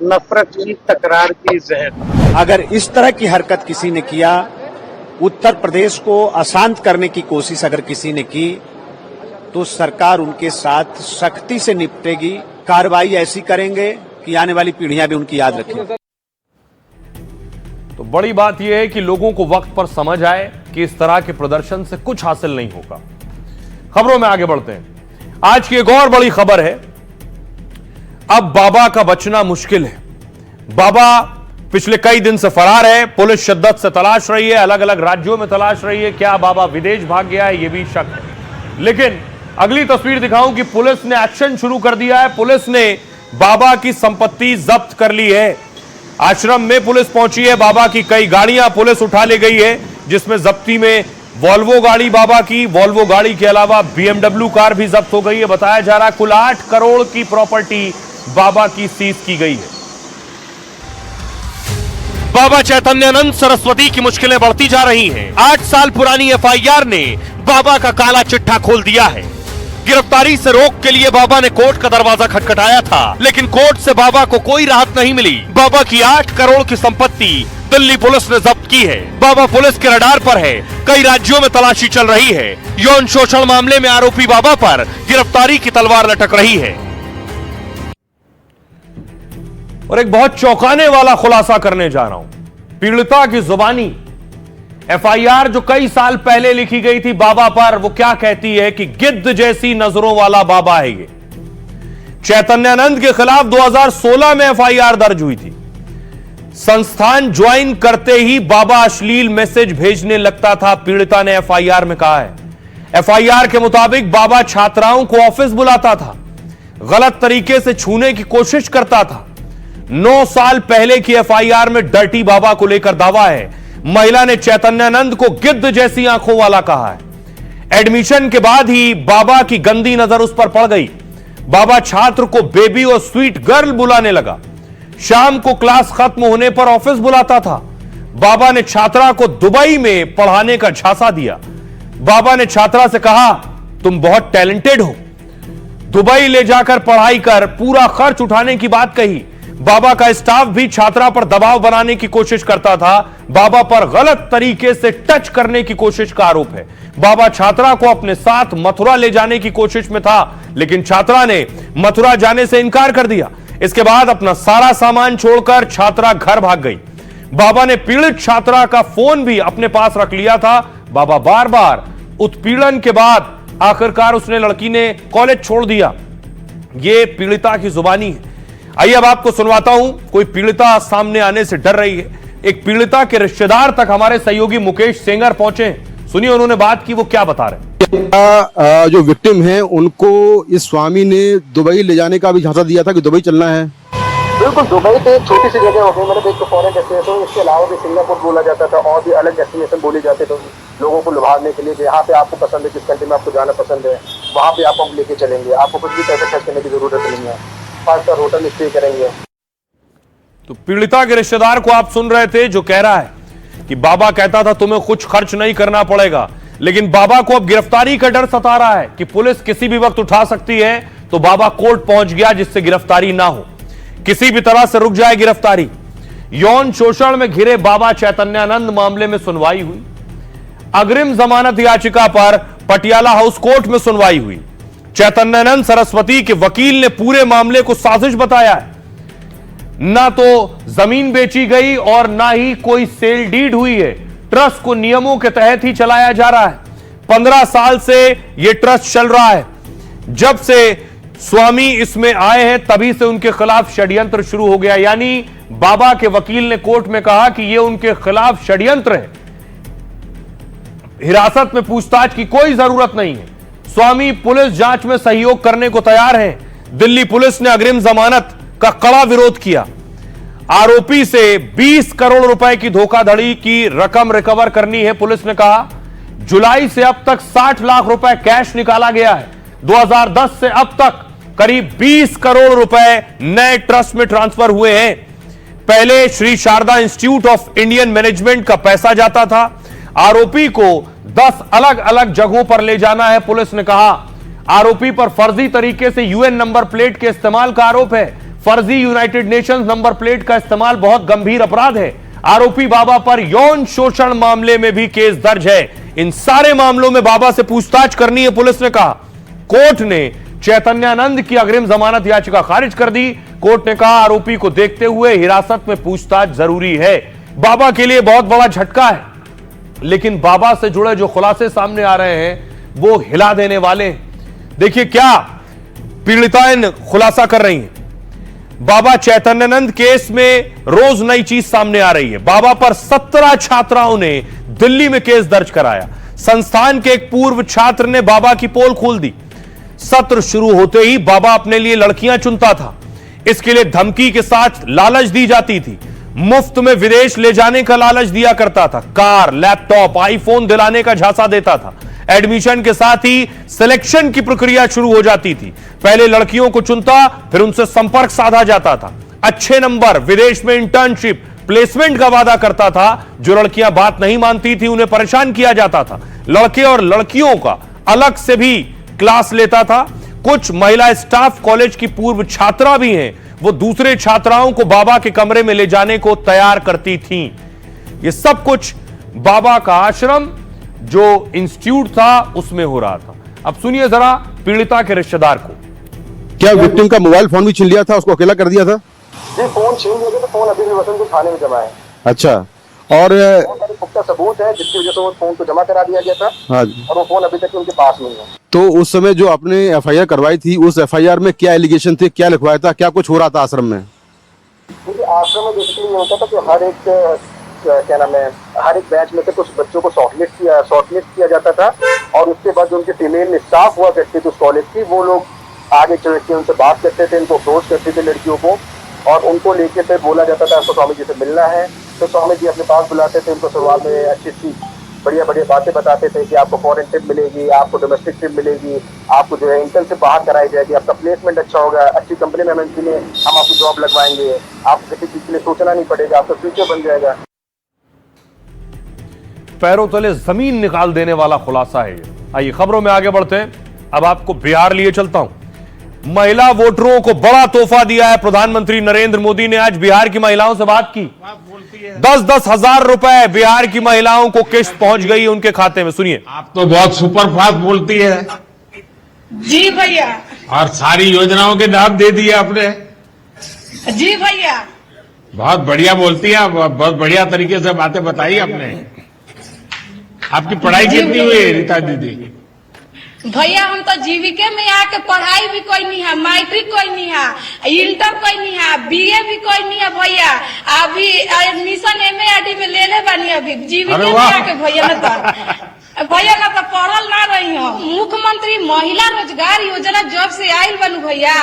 नफरत की, तकरार की, जहर। अगर इस तरह की हरकत किसी ने किया, उत्तर प्रदेश को अशांत करने की कोशिश अगर किसी ने की, तो सरकार उनके साथ सख्ती से निपटेगी। कार्रवाई ऐसी करेंगे कि आने वाली पीढ़ियां भी उनकी याद रखें। तो बड़ी बात यह है कि लोगों को वक्त पर समझ आए कि इस तरह के प्रदर्शन से कुछ हासिल नहीं होगा। खबरों में आगे बढ़ते हैं। आज की एक और बड़ी खबर है, अब बाबा का बचना मुश्किल है। बाबा पिछले कई दिन से फरार है, पुलिस शिद्दत से तलाश रही है, अलग अलग राज्यों में तलाश रही है। क्या बाबा विदेश भाग गया है, यह भी शक है। लेकिन अगली तस्वीर दिखाऊं कि पुलिस ने एक्शन शुरू कर दिया है। पुलिस ने बाबा की संपत्ति जब्त कर ली है। आश्रम में पुलिस पहुंची है। बाबा की कई गाड़ियां पुलिस उठा ले गई है, जिसमें जब्ती में वॉल्वो गाड़ी बाबा की, वॉल्वो गाड़ी के अलावा BMW कार भी जब्त हो गई है। बताया जा रहा है कुल 8 करोड़ की प्रॉपर्टी बाबा की सीज की गई है। बाबा चैतन्यानंद सरस्वती की मुश्किलें बढ़ती जा रही हैं। 8 साल पुरानी FIR ने बाबा का काला चिट्ठा खोल दिया है। गिरफ्तारी से रोक के लिए बाबा ने कोर्ट का दरवाजा खटखटाया था, लेकिन कोर्ट से बाबा को कोई राहत नहीं मिली। बाबा की 8 करोड़ की संपत्ति दिल्ली पुलिस ने जब्त की है। बाबा पुलिस के रडार पर है, कई राज्यों में तलाशी चल रही है। यौन शोषण मामले में आरोपी बाबा पर गिरफ्तारी की तलवार लटक रही है। और एक बहुत चौंकाने वाला खुलासा करने जा रहा हूं। पीड़िता की जुबानी एफआईआर जो कई साल पहले लिखी गई थी बाबा पर, वो क्या कहती है कि गिद्ध जैसी नजरों वाला बाबा है ये। चैतन्यानंद के खिलाफ 2016 में एफआईआर दर्ज हुई थी। संस्थान ज्वाइन करते ही बाबा अश्लील मैसेज भेजने लगता था, पीड़िता ने एफआईआर में कहा है। एफआईआर के मुताबिक बाबा छात्राओं को ऑफिस बुलाता था, गलत तरीके से छूने की कोशिश करता था। 9 साल पहले की एफआईआर में डर्टी बाबा को लेकर दावा है। महिला ने चैतन्यानंद को गिद्ध जैसी आंखों वाला कहा है। एडमिशन के बाद ही बाबा की गंदी नजर उस पर पड़ गई। बाबा छात्र को बेबी और स्वीट गर्ल बुलाने लगा। शाम को क्लास खत्म होने पर ऑफिस बुलाता था। बाबा ने छात्रा को दुबई में पढ़ाने का झांसा दिया। बाबा ने छात्रा से कहा, तुम बहुत टैलेंटेड हो, दुबई ले जाकर पढ़ाई कर, पूरा खर्च उठाने की बात कही। बाबा का स्टाफ भी छात्रा पर दबाव बनाने की कोशिश करता था। बाबा पर गलत तरीके से टच करने की कोशिश का आरोप है। बाबा छात्रा को अपने साथ मथुरा ले जाने की कोशिश में था, लेकिन छात्रा ने मथुरा जाने से इनकार कर दिया। इसके बाद अपना सारा सामान छोड़कर छात्रा घर भाग गई। बाबा ने पीड़ित छात्रा का फोन भी अपने पास रख लिया था। बाबा बार बार उत्पीड़न के बाद आखिरकार उसने लड़की ने कॉलेज छोड़ दिया। यह पीड़िता की जुबानी है। आइए अब आपको सुनवाता हूं। कोई पीड़िता सामने आने से डर रही है। एक पीड़िता के रिश्तेदार तक हमारे सहयोगी मुकेश सेंगर पहुंचे हैं। सुनिए उन्होंने बात की, वो क्या बता रहे हैं। जो विक्टिम है उनको इस स्वामी ने दुबई ले जाने का भी झांसा दिया था कि दुबई चलना है। बिल्कुल, दुबई तो एक छोटी सी जगह हो गई, मतलब एक तो फॉरेन डेस्टिनेशन, इसके अलावा भी सिंगापुर बोला जाता था और भी अलग डेस्टिनेशन बोले जाते थे लोगों को लुभाने के लिए कि यहाँ पे आपको पसंद है, किस कंट्री में आपको जाना पसंद है, वहाँ पे आपको हम लेके चलेंगे, आपको कुछ भी पैसे खर्च करने की जरूरत नहीं है, 5 स्टार होटल में स्टे करेंगे। तो पीड़िता के रिश्तेदार को आप सुन रहे थे, जो कह रहा है कि बाबा कहता था तुम्हें कुछ खर्च नहीं करना पड़ेगा, लेकिन बाबा को अब गिरफ्तारी का डर सता रहा है कि पुलिस किसी भी वक्त उठा सकती है। तो बाबा कोर्ट पहुंच गया जिससे गिरफ्तारी ना हो, किसी भी तरह से रुक जाए गिरफ्तारी। यौन शोषण में घिरे बाबा चैतन्यानंद मामले में सुनवाई हुई। अग्रिम जमानत याचिका पर पटियाला हाउस कोर्ट में सुनवाई हुई। चैतन्यानंद सरस्वती के वकील ने पूरे मामले को साजिश बताया है। ना तो जमीन बेची गई और ना ही कोई सेल डीड हुई है। ट्रस्ट को नियमों के तहत ही चलाया जा रहा है। 15 साल से यह ट्रस्ट चल रहा है। जब से स्वामी इसमें आए हैं तभी से उनके खिलाफ षड्यंत्र शुरू हो गया। यानी बाबा के वकील ने कोर्ट में कहा कि यह उनके खिलाफ षड्यंत्र है, हिरासत में पूछताछ की कोई जरूरत नहीं है। स्वामी पुलिस जांच में सहयोग करने को तैयार हैं। दिल्ली पुलिस ने अग्रिम जमानत का कड़ा विरोध किया। आरोपी से 20 करोड़ रुपए की धोखाधड़ी की रकम रिकवर करनी है। पुलिस ने कहा जुलाई से अब तक 60 लाख रुपए कैश निकाला गया है। 2010 से अब तक करीब 20 करोड़ रुपए नए ट्रस्ट में ट्रांसफर हुए हैं। पहले Shri Sharda institute of Indian management का पैसा जाता था। आरोपी को 10 अलग अलग जगहों पर ले जाना है। पुलिस ने कहा आरोपी पर फर्जी तरीके से यूएन नंबर प्लेट के इस्तेमाल का आरोप है। फर्जी यूनाइटेड नेशंस नंबर प्लेट का इस्तेमाल बहुत गंभीर अपराध है। आरोपी बाबा पर यौन शोषण मामले में भी केस दर्ज है। इन सारे मामलों में बाबा से पूछताछ करनी है, पुलिस ने कहा। कोर्ट ने चैतन्यानंद की अग्रिम जमानत याचिका खारिज कर दी। कोर्ट ने कहा आरोपी को देखते हुए हिरासत में पूछताछ जरूरी है। बाबा के लिए बहुत बड़ा झटका है, लेकिन बाबा से जुड़े जो खुलासे सामने आ रहे हैं वो हिला देने वाले हैं। देखिए क्या पीड़िताएं खुलासा कर रही हैं। बाबा चैतन्यानंद केस में रोज नई चीज सामने आ रही है। बाबा पर 17 छात्राओं ने दिल्ली में केस दर्ज कराया। संस्थान के एक पूर्व छात्र ने बाबा की पोल खोल दी। सत्र शुरू होते ही बाबा अपने लिए लड़कियां चुनता था। इसके लिए धमकी के साथ लालच दी जाती थी। मुफ्त में विदेश ले जाने का लालच दिया करता था। कार, लैपटॉप, आईफोन दिलाने का झांसा देता था। एडमिशन के साथ ही सिलेक्शन की प्रक्रिया शुरू हो जाती थी। पहले लड़कियों को चुनता, फिर उनसे संपर्क साधा जाता था। अच्छे नंबर, विदेश में इंटर्नशिप, प्लेसमेंट का वादा करता था। जो लड़कियां बात नहीं मानती थी उन्हें परेशान किया जाता था। लड़के और लड़कियों का अलग से भी क्लास लेता था। कुछ महिला स्टाफ कॉलेज की पूर्व छात्रा भी हैं, वो दूसरे छात्राओं को बाबा के कमरे में ले जाने को तैयार करती थीं। ये सब कुछ बाबा का आश्रम जो इंस्टीट्यूट था उसमें हो रहा था। अब सुनिए जरा पीड़िता के रिश्तेदार को। क्या विक्टिम का मोबाइल फोन भी छीन लिया था, उसको अकेला कर दिया था? जी फोन छीन लिया गया, तो फोन अभी भी वसंत थाने में जमा है। अच्छा, और बहुत सारे पुख्ता सबूत है जिसकी वजह से वो फोन को जमा करा दिया गया था। हाँ जी। और वो फोन अभी तक उनके पास नहीं है। तो उस समय जो आपने एफआईआर करवाई थी, उस एफआईआर में क्या एलिगेशन थे, क्या लिखवाया था, क्या कुछ हो रहा था आश्रम में? क्योंकि आश्रम में बेसिकली ये होता था कि हर एक बैच में से कुछ बच्चों को शॉर्टलिस्ट किया जाता था, और उसके बाद जो उनके फीमेल स्टाफ हुआ करती थी उस कॉलेज की, वो लोग आगे चल के उनसे बात करते थे, इनको अप्रोच करते थे लड़कियों को, और उनको लेके फिर बोला जाता था आपको स्वामी जी से मिलना है। तो स्वामी जी अपने पास बुलाते थे, उनको शुरुआत में अच्छी बढ़िया बातें बताते थे कि आपको फॉरेन ट्रिप मिलेगी, आपको डोमेस्टिक ट्रिप मिलेगी, आपको जो है इंटर्न से बाहर कराई जाएगी, आपका प्लेसमेंट अच्छा होगा, अच्छी कंपनी में हम आपको जॉब लगवाएंगे, आपको किसी चीज के लिए सोचना नहीं पड़ेगा, आपका फ्यूचर बन जाएगा। पैरों तले जमीन निकाल देने वाला खुलासा है ये। आइए खबरों में आगे बढ़ते हैं। अब आपको बिहार लिए चलता हूं। महिला वोटरों को बड़ा तोहफा दिया है प्रधानमंत्री नरेंद्र मोदी ने। आज बिहार की महिलाओं से बात की। 10-10 हजार रुपए बिहार की महिलाओं को किस्त पहुंच गई उनके खाते में। सुनिए। आप तो बहुत सुपर फास्ट बोलती है। जी भैया। और सारी योजनाओं के लाभ दे दिए आपने। जी भैया। बहुत बढ़िया बोलती है, बहुत बढ़िया तरीके से बातें बताई आपने। आपकी पढ़ाई कितनी हुई है रीता दीदी? भैया हम तो जीविका में आके पढ़ाई भी कोई नहीं है, मैट्रिक कोई नहीं है, इंटर कोई नहीं है, बीए भी कोई नहीं है भैया। अभी एडमिशन एमएडी में ले ले बनी अभी जीविका में आके भैया ना तो पढ़ल ना रही हो। मुख्यमंत्री महिला रोजगार योजना जब से आयल बनू भैया,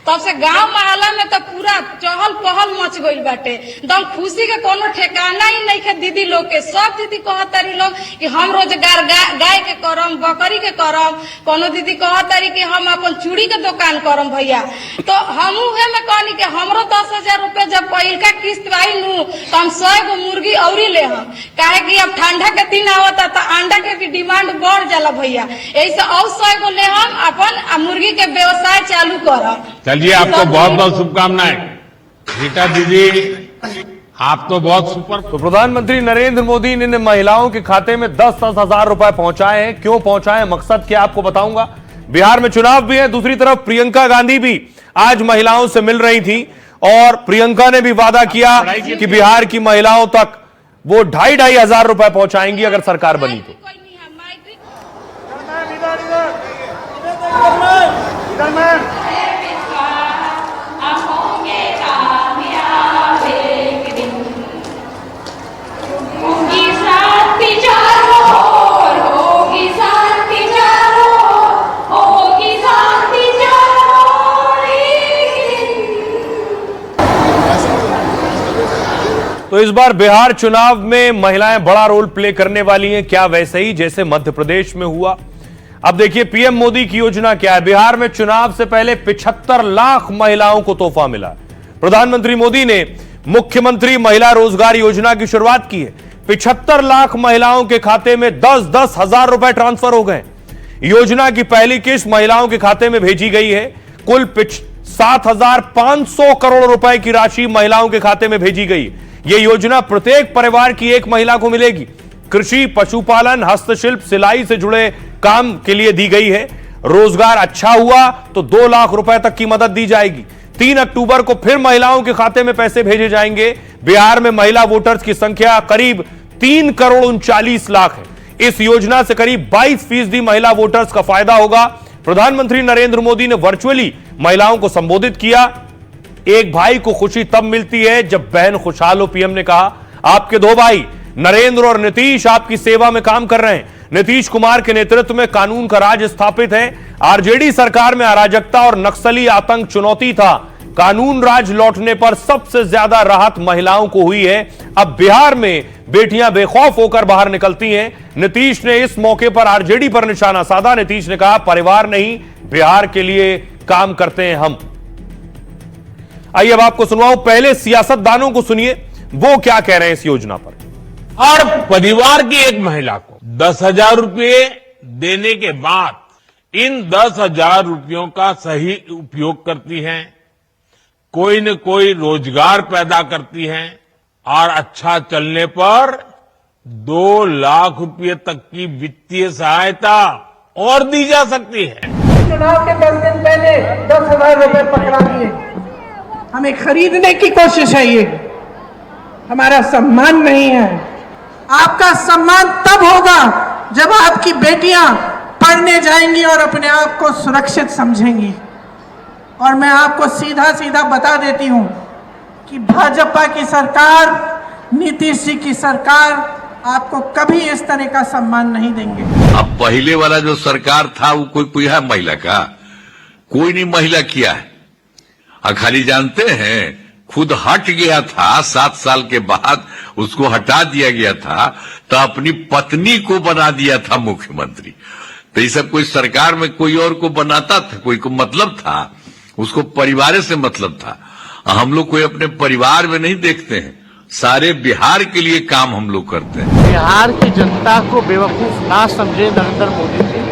तब से गांव मोहल्ला में तो पूरा चहल पहल मच गई बाटे। एकदम खुशी के कोनो ठिकाना ही नहीं है दीदी लोग के। सब दीदी कहतारी लोग कि हम रोजगार गाय के करम, बकरी के करम। कोनो दीदी कहतारी कि हम अपन चूड़ी के दुकान करम भैया। तो हम उहे में कहनी कि हमरो 10,000 रुपया जब पहिलका किस्त आई नू तो हम 100 गो मुर्गी औरी ले हम, काहे कि अब ठंडा के दिन आवता तो अंडा के डिमांड बढ़ जाला भैया। ऐसे और 100 गो ले हम अपन मुर्गी के व्यवसाय चालू करब। चलिए, आपको बहुत बहुत शुभकामनाएं रीता दीदी, आप तो बहुत सुपर। तो प्रधानमंत्री नरेंद्र मोदी ने महिलाओं के खाते में 10-10 हजार रुपए पहुंचाए हैं। क्यों पहुंचाए, मकसद क्या आपको बताऊंगा। बिहार में चुनाव भी है। दूसरी तरफ प्रियंका गांधी भी आज महिलाओं से मिल रही थी और प्रियंका ने भी वादा किया कि बिहार की महिलाओं तक वो 2,500 हजार रुपए पहुंचाएंगी अगर सरकार बनी तो। तो इस बार बिहार चुनाव में महिलाएं बड़ा रोल प्ले करने वाली हैं। क्या वैसे ही जैसे मध्य प्रदेश में हुआ। अब देखिए पीएम मोदी की योजना क्या है। बिहार में चुनाव से पहले 75 लाख महिलाओं को तोहफा मिला। प्रधानमंत्री मोदी ने मुख्यमंत्री महिला रोजगार योजना की शुरुआत की है। 75 लाख महिलाओं के खाते में 10-10 हजार रुपए ट्रांसफर हो गए। योजना की पहली किस्त महिलाओं के खाते में भेजी गई है। कुल 7,500 करोड़ रुपए की राशि महिलाओं के खाते में भेजी गई। यह योजना प्रत्येक परिवार की एक महिला को मिलेगी। कृषि, पशुपालन, हस्तशिल्प, सिलाई से जुड़े काम के लिए दी गई है। रोजगार अच्छा हुआ तो 2 लाख रुपए तक की मदद दी जाएगी। 3 अक्टूबर को फिर महिलाओं के खाते में पैसे भेजे जाएंगे। बिहार में महिला वोटर्स की संख्या करीब 3 करोड़ 39 लाख है। इस योजना से करीब 22% महिला वोटर्स का फायदा होगा। प्रधानमंत्री नरेंद्र मोदी ने वर्चुअली महिलाओं को संबोधित किया। एक भाई को खुशी तब मिलती है जब बहन खुशहाल हो। पीएम ने कहा आपके 2 भाई नरेंद्र और नीतीश आपकी सेवा में काम कर रहे हैं। नीतीश कुमार के नेतृत्व में कानून का राज स्थापित है। आरजेडी सरकार में अराजकता और नक्सली आतंक चुनौती था। कानून राज लौटने पर सबसे ज्यादा राहत महिलाओं को हुई है। अब बिहार में बेटियां बेखौफ होकर बाहर निकलती हैं। नीतीश ने इस मौके पर आरजेडी पर निशाना साधा। नीतीश ने कहा परिवार नहीं बिहार के लिए काम करते हैं हम। आइए अब आपको सुनवाऊं, पहले सियासतदानों को सुनिए वो क्या कह रहे हैं इस योजना पर। और परिवार की एक महिला को 10,000 रुपये देने के बाद इन 10,000 रुपयों का सही उपयोग करती हैं, कोई न कोई रोजगार पैदा करती हैं और अच्छा चलने पर 2 लाख रुपये तक की वित्तीय सहायता और दी जा सकती है। चुनाव के 10 दिन पहले 10,000 रुपए पकड़ा दिए। हमें खरीदने की कोशिश है। ये हमारा सम्मान नहीं है। आपका सम्मान तब होगा जब आपकी बेटियां पढ़ने जाएंगी और अपने आप को सुरक्षित समझेंगी। और मैं आपको सीधा सीधा बता देती हूं कि भाजपा की सरकार, नीतीश जी की सरकार आपको कभी इस तरह का सम्मान नहीं देंगे। अब पहले वाला जो सरकार था वो कोई है महिला का? कोई नहीं महिला किया है। खाली जानते हैं खुद हट गया था, 7 साल के बाद उसको हटा दिया गया था, तो अपनी पत्नी को बना दिया था मुख्यमंत्री। तो ये सब कोई सरकार में कोई और को बनाता था, कोई को मतलब था, उसको परिवार से मतलब था। हम लोग कोई अपने परिवार में नहीं देखते हैं, सारे बिहार के लिए काम हम लोग करते हैं। बिहार की जनता को बेवकूफ ना समझे नरेंद्र मोदी जी।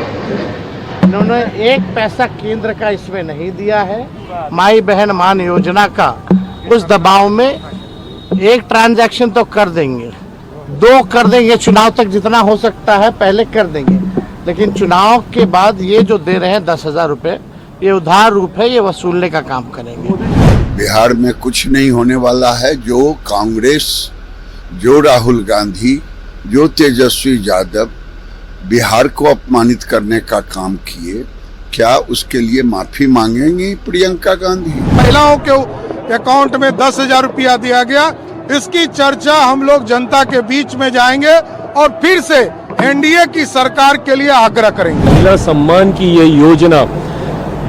इन्होंने एक पैसा केंद्र का इसमें नहीं दिया है। माई बहन मान योजना का उस दबाव में एक ट्रांजैक्शन तो कर देंगे, 2 कर देंगे, चुनाव तक जितना हो सकता है पहले कर देंगे, लेकिन चुनाव के बाद ये जो दे रहे हैं 10,000 रुपए, ये उधार रूप है, ये वसूलने का काम करेंगे। बिहार में कुछ नहीं होने वाला है। जो कांग्रेस, जो राहुल गांधी, जो तेजस्वी यादव बिहार को अपमानित करने का काम किए, क्या उसके लिए माफी मांगेंगी प्रियंका गांधी? महिलाओं के अकाउंट में 10,000 रुपया दिया गया, इसकी चर्चा हम लोग जनता के बीच में जाएंगे और फिर से एनडीए की सरकार के लिए आग्रह करेंगे। महिला सम्मान की ये योजना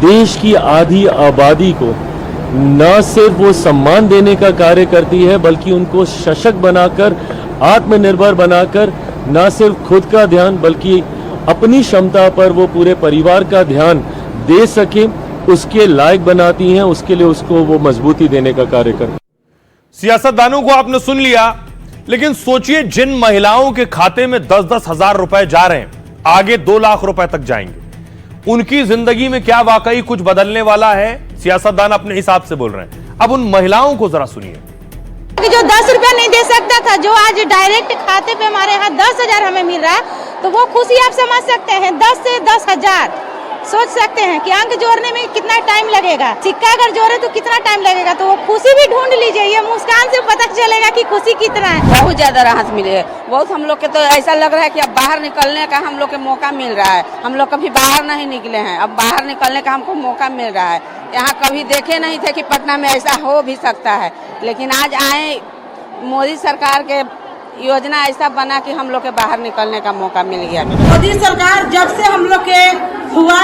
देश की आधी आबादी को न सिर्फ वो सम्मान देने का कार्य करती है, बल्कि उनको सशक्त बनाकर, आत्मनिर्भर बनाकर न सिर्फ खुद का ध्यान बल्कि अपनी क्षमता पर वो पूरे परिवार का ध्यान दे सके, उसके लायक बनाती हैं। उसके लिए उसको वो मजबूती देने का कार्य करती। सियासतदानों को आपने सुन लिया, लेकिन सोचिए जिन महिलाओं के खाते में 10-10 हजार रुपए जा रहे हैं, आगे 2 लाख रुपए तक जाएंगे, उनकी जिंदगी में क्या वाकई कुछ बदलने वाला है? सियासतदान अपने हिसाब से बोल रहे हैं। अब उन महिलाओं को जरा सुनिए। जो 10 रुपया नहीं दे सकता था, जो आज डायरेक्ट खाते पे हमारे यहाँ 10,000 हमें मिल रहा है, तो वो खुशी आप समझ सकते हैं। 10 से 10,000 सोच सकते हैं कि अंक जोड़ने में कितना टाइम लगेगा। सिक्का अगर जोड़े तो कितना टाइम लगेगा, तो वो खुशी भी ढूंढ लीजिए। ये मुस्कान से पता चलेगा कि खुशी कितना है। बहुत ज्यादा राहत मिली है। बहुत हम लोग के तो ऐसा लग रहा है कि अब बाहर निकलने का हम लोग के मौका मिल रहा है। हम लोग कभी बाहर नहीं निकले हैं, अब बाहर निकलने का हमको मौका मिल रहा है। यहाँ कभी देखे नहीं थे कि पटना में ऐसा हो भी सकता है, लेकिन आज आए मोदी सरकार के योजना ऐसा बना कि हम लोग के बाहर निकलने का मौका मिल गया। मोदी सरकार जब से हम लोग के हुआ,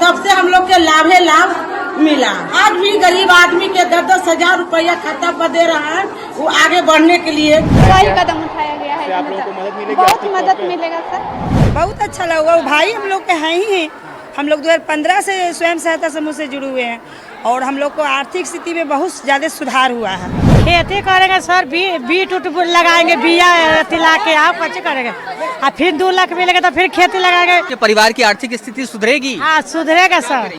तब से हम लोग के लाभे लाभ मिला। आज भी गरीब आदमी के 10-10 हजार रुपया खाता पर दे रहा है, वो आगे बढ़ने के लिए सही कदम उठाया गया है। आप लोगों को मदद मिलेगी? बहुत मदद मिलेगा सर। बहुत अच्छा लगा। भाई हम लोग के हैं ही। हम लोग 2015 से स्वयं सहायता समूह से जुड़े हुए हैं और हम लोग को आर्थिक स्थिति में बहुत ज्यादा सुधार हुआ है। खेती करेंगे सर, बीट उट लगाएंगे, बिया तिला के आप अच्छे करेंगे, और फिर 2 लाख मिलेगा तो फिर खेती लगाएंगे। परिवार की आर्थिक स्थिति सुधरेगी। हाँ, सुधरेगा सर।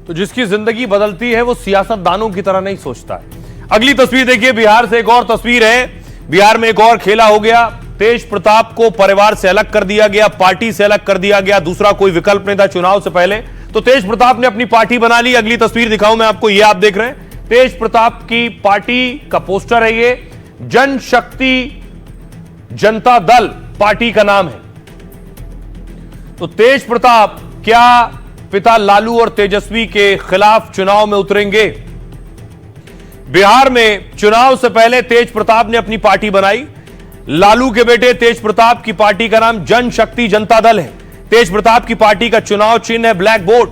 तो जिसकी जिंदगी बदलती है वो सियासतदानों की तरह नहीं सोचता है। अगली तस्वीर देखिए, बिहार से एक और तस्वीर है। बिहार में एक और खेला हो गया। तेज प्रताप को परिवार से अलग कर दिया गया, पार्टी से अलग कर दिया गया। दूसरा कोई विकल्प नहीं था चुनाव से पहले, तो तेज प्रताप ने अपनी पार्टी बना ली। अगली तस्वीर दिखाऊं मैं आपको, ये आप देख रहे हैं तेज प्रताप की पार्टी का पोस्टर है। ये जनशक्ति जनता दल पार्टी का नाम है। तो तेज प्रताप क्या पिता लालू और तेजस्वी के खिलाफ चुनाव में उतरेंगे? बिहार में चुनाव से पहले तेज प्रताप ने अपनी पार्टी बनाई। लालू के बेटे तेज प्रताप की पार्टी का नाम जनशक्ति जनता दल है। तेज प्रताप की पार्टी का चुनाव चिन्ह है ब्लैक बोर्ड।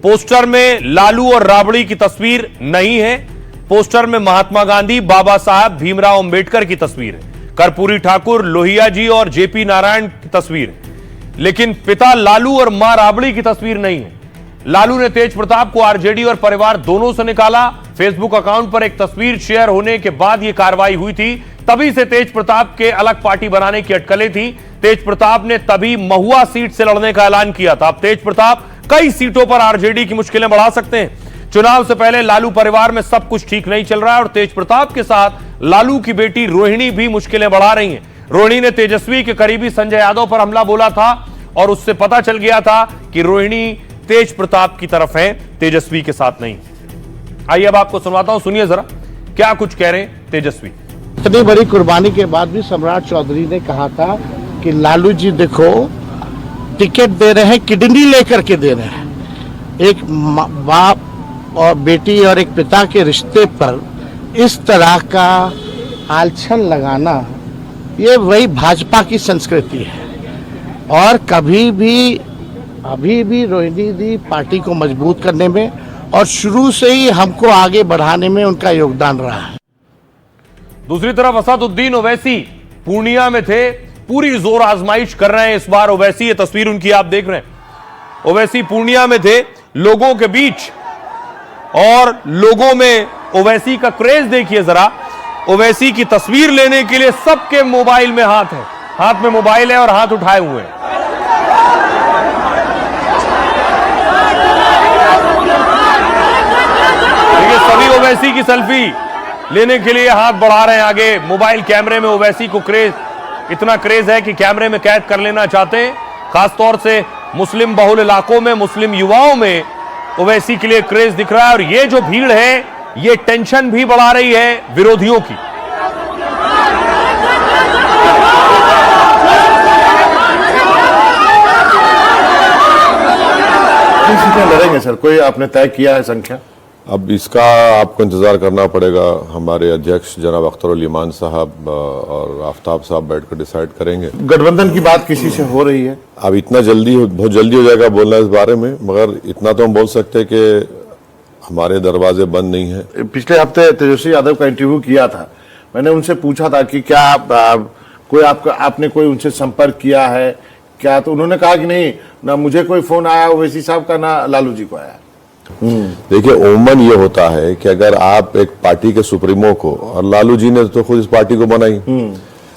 पोस्टर में लालू और राबड़ी की तस्वीर नहीं है। पोस्टर में महात्मा गांधी, बाबा साहब भीमराव अंबेडकर की तस्वीर है। कर्पूरी ठाकुर, लोहिया जी और जेपी नारायण की तस्वीर है, लेकिन पिता लालू और मां राबड़ी की तस्वीर नहीं है। लालू ने तेज प्रताप को आरजेडी और परिवार दोनों से निकाला। फेसबुक अकाउंट पर एक तस्वीर शेयर होने के बाद यह कार्रवाई हुई थी। तभी से तेज प्रताप के अलग पार्टी बनाने की अटकलें थी। तेज प्रताप ने तभी महुआ सीट से लड़ने का ऐलान किया था। अब तेज प्रताप कई सीटों पर आरजेडी की मुश्किलें बढ़ा सकते हैं। चुनाव से पहले लालू परिवार में सब कुछ ठीक नहीं चल रहा है और तेज प्रताप के साथ लालू की बेटी रोहिणी भी मुश्किलें बढ़ा रही हैं। रोहिणी ने तेजस्वी के करीबी संजय यादव पर हमला बोला था और उससे पता चल गया था कि रोहिणी तेज प्रताप की तरफ है, तेजस्वी के साथ नहीं। आइए अब आपको सुनवाता हूं, सुनिए जरा क्या कुछ कह रहे हैं तेजस्वी। इतनी बड़ी कुर्बानी के बाद भी सम्राट चौधरी ने कहा था कि लालू जी देखो टिकट दे रहे हैं, किडनी लेकर के दे रहे हैं। एक बाप और बेटी और एक पिता के रिश्ते पर इस तरह का आलछन लगाना, ये वही भाजपा की संस्कृति है। और कभी भी अभी भी रोहिणी दी पार्टी को मजबूत करने में और शुरू से ही हमको आगे बढ़ाने में उनका योगदान रहा है। दूसरी तरफ असदुद्दीन ओवैसी पूर्णिया में थे, पूरी जोर आजमाइश कर रहे हैं इस बार ओवैसी। ये तस्वीर उनकी आप देख रहे हैं। ओवैसी पूर्णिया में थे लोगों के बीच, और लोगों में ओवैसी का क्रेज देखिए जरा। ओवैसी की तस्वीर लेने के लिए सबके मोबाइल में हाथ है, हाथ में मोबाइल है और हाथ उठाए हुए हैं। देखिए सभी ओवैसी की सेल्फी लेने के लिए हाथ बढ़ा रहे हैं आगे। मोबाइल कैमरे में ओवैसी को क्रेज, इतना क्रेज है कि कैमरे में कैद कर लेना चाहते हैं। खासतौर से मुस्लिम बहुल इलाकों में, मुस्लिम युवाओं में ओवैसी के लिए क्रेज दिख रहा है। और ये जो भीड़ है ये टेंशन भी बढ़ा रही है विरोधियों की। लड़ेंगे सर, कोई आपने तय किया है संख्या? अब इसका आपको इंतजार करना पड़ेगा। हमारे अध्यक्ष जनाब अख्तर ईमान साहब और आफ्ताब साहब बैठकर डिसाइड करेंगे। गठबंधन की बात किसी से हो रही है? अब इतना जल्दी, बहुत जल्दी हो जाएगा बोलना इस बारे में, मगर इतना तो हम बोल सकते हैं कि हमारे दरवाजे बंद नहीं है। पिछले हफ्ते तेजस्वी यादव का इंटरव्यू किया था, मैंने उनसे पूछा था कि क्या आपने कोई उनसे संपर्क किया है क्या, तो उन्होंने कहा कि नहीं, ना मुझे कोई फोन आया ओवैसी साहब का, ना लालू जी को आया। देखिए उमूमन ये होता है कि अगर आप एक पार्टी के सुप्रीमो को, और लालू जी ने तो खुद इस पार्टी को बनाई,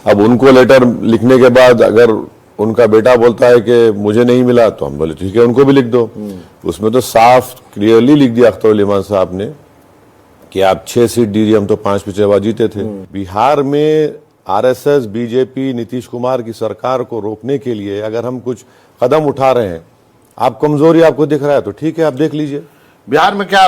अब उनको लेटर लिखने के बाद अगर उनका बेटा बोलता है कि मुझे नहीं मिला, तो हम बोले ठीक है उनको भी लिख दो। उसमें तो साफ क्लियरली लिख दिया अख्तर ईमान साहब ने कि आप 6 सीट दीजिए, हम तो 5 पिछले बार जीते थे। बिहार में आरएसएस, बीजेपी, नीतीश कुमार की सरकार को रोकने के लिए अगर हम कुछ कदम उठा रहे हैं, आप कमजोरी आपको दिख रहा है तो ठीक है, आप देख लीजिए। बिहार में क्या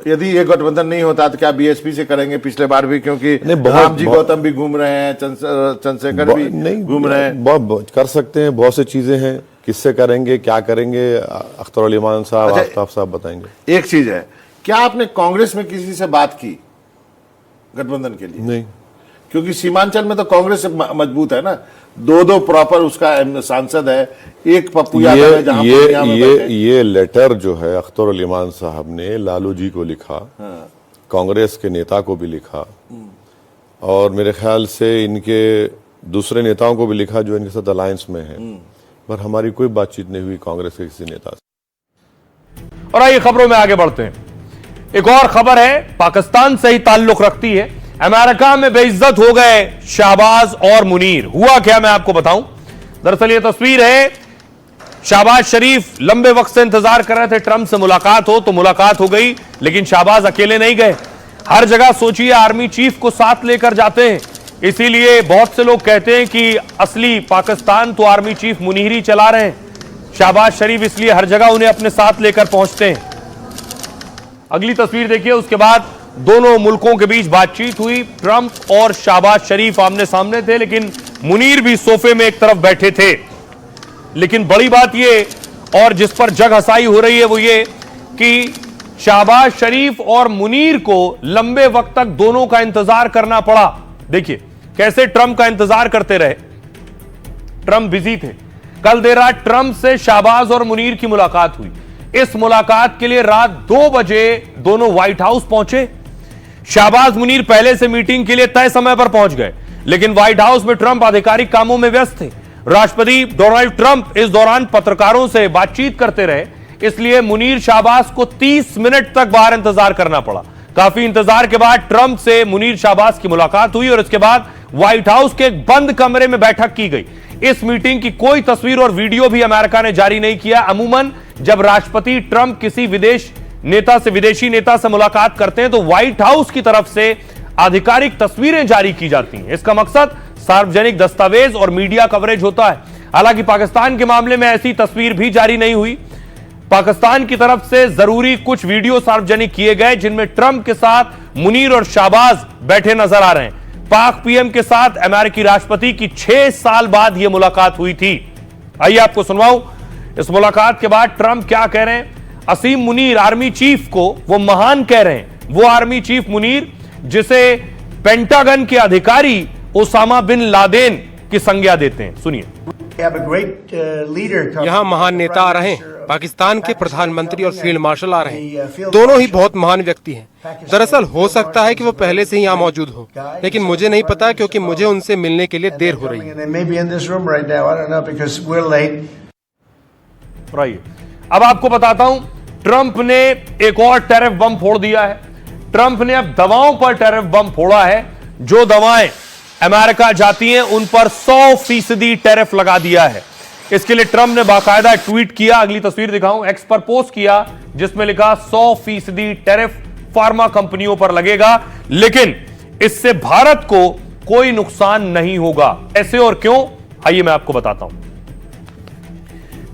यदि ये गठबंधन नहीं होता तो क्या बीएसपी से करेंगे? पिछले बार भी, क्योंकि रामजी गौतम भी घूम रहे हैं, चंद्रशेखर भी नहीं घूम रहे हैं। बहुत कर सकते हैं, बहुत सी चीजें हैं, किससे करेंगे, क्या करेंगे, अख्तर ईमान साहब, आफ्ताब साहब बताएंगे। एक चीज है, क्या आपने कांग्रेस में किसी से बात की गठबंधन के लिए? नहीं, क्योंकि सीमांचल में तो कांग्रेस मजबूत है ना, 2 प्रॉपर उसका सांसद है, एक पप्पू यादव है जहां ये लेटर जो है अख्तर ईमान साहब ने लालू जी को लिखा, कांग्रेस के नेता को भी लिखा, और मेरे ख्याल से इनके दूसरे नेताओं को भी लिखा जो इनके साथ अलायंस में है, पर हमारी कोई बातचीत नहीं हुई कांग्रेस के किसी नेता से। और आइए खबरों में आगे बढ़ते हैं। एक और खबर है, पाकिस्तान से ही ताल्लुक रखती है। अमेरिका में बेइज्जत हो गए शाहबाज और मुनीर। हुआ क्या मैं आपको बताऊं। दरअसल ये तस्वीर है, शाहबाज शरीफ लंबे वक्त से इंतजार कर रहे थे ट्रंप से मुलाकात हो, तो मुलाकात हो गई, लेकिन शाहबाज अकेले नहीं गए। हर जगह सोचिए आर्मी चीफ को साथ लेकर जाते हैं, इसीलिए बहुत से लोग कहते हैं कि असली पाकिस्तान तो आर्मी चीफ मुनीर ही चला रहे हैं। शाहबाज शरीफ इसलिए हर जगह उन्हें अपने साथ लेकर पहुंचते हैं। अगली तस्वीर देखिए, उसके बाद दोनों मुल्कों के बीच बातचीत हुई। ट्रंप और शाहबाज शरीफ आमने सामने थे, लेकिन मुनीर भी सोफे में एक तरफ बैठे थे। लेकिन बड़ी बात ये, और जिस पर जग हंसाई हो रही है, वो ये कि शाहबाज शरीफ और मुनीर को लंबे वक्त तक दोनों का इंतजार करना पड़ा। देखिए कैसे ट्रंप का इंतजार करते रहे। ट्रंप बिजी थे। कल देर रात ट्रंप से शाहबाज और मुनीर की मुलाकात हुई। इस मुलाकात के लिए रात 2 बजे दोनों व्हाइट हाउस पहुंचे। शाहबाज मुनीर पहले से मीटिंग के लिए तय समय पर पहुंच गए, लेकिन व्हाइट हाउस में ट्रंप आधिकारिक कामों में व्यस्त थे। राष्ट्रपति डोनाल्ड ट्रंप इस दौरान पत्रकारों से बातचीत करते रहे, इसलिए मुनीर शाहबाज को 30 मिनट तक बाहर इंतजार करना पड़ा। काफी इंतजार के बाद ट्रंप से मुनीर शाहबाज की मुलाकात हुई और इसके बाद व्हाइट हाउस के एक बंद कमरे में बैठक की गई। इस मीटिंग की कोई तस्वीर और वीडियो भी अमेरिका ने जारी नहीं किया। अमूमन जब राष्ट्रपति ट्रंप किसी विदेशी नेता से मुलाकात करते हैं तो व्हाइट हाउस की तरफ से आधिकारिक तस्वीरें जारी की जाती हैं। इसका मकसद सार्वजनिक दस्तावेज और मीडिया कवरेज होता है। हालांकि पाकिस्तान के मामले में ऐसी तस्वीर भी जारी नहीं हुई। पाकिस्तान की तरफ से जरूरी कुछ वीडियो सार्वजनिक किए गए जिनमें ट्रंप के साथ मुनीर और शाहबाज बैठे नजर आ रहे हैं। पाक पीएम के साथ अमेरिकी राष्ट्रपति की 6 साल बाद यह मुलाकात हुई थी। आइए आपको सुनवाऊं इस मुलाकात के बाद ट्रंप क्या कह रहे हैं। असीम मुनीर आर्मी चीफ को वो महान कह रहे हैं, वो आर्मी चीफ मुनीर जिसे पेंटागन के अधिकारी ओसामा बिन लादेन की संज्ञा देते हैं। सुनिए। यहाँ महान नेता आ रहे हैं, पाकिस्तान के प्रधानमंत्री और फील्ड मार्शल आ रहे हैं। दोनों ही बहुत महान व्यक्ति हैं। दरअसल हो सकता है कि वो पहले से ही यहाँ मौजूद हो, लेकिन मुझे नहीं पता क्योंकि मुझे उनसे मिलने के लिए देर हो रही है। अब आपको बताता हूं, ट्रंप ने एक और टैरिफ बम फोड़ दिया है। ट्रंप ने अब दवाओं पर टैरिफ बम फोड़ा है। जो दवाएं अमेरिका जाती हैं उन पर 100% टैरिफ लगा दिया है। इसके लिए ट्रंप ने बाकायदा ट्वीट किया, अगली तस्वीर दिखाऊं, एक्स पर पोस्ट किया जिसमें लिखा 100% टैरिफ फार्मा कंपनियों पर लगेगा, लेकिन इससे भारत को कोई नुकसान नहीं होगा। ऐसे और क्यों, आइए मैं आपको बताता हूं।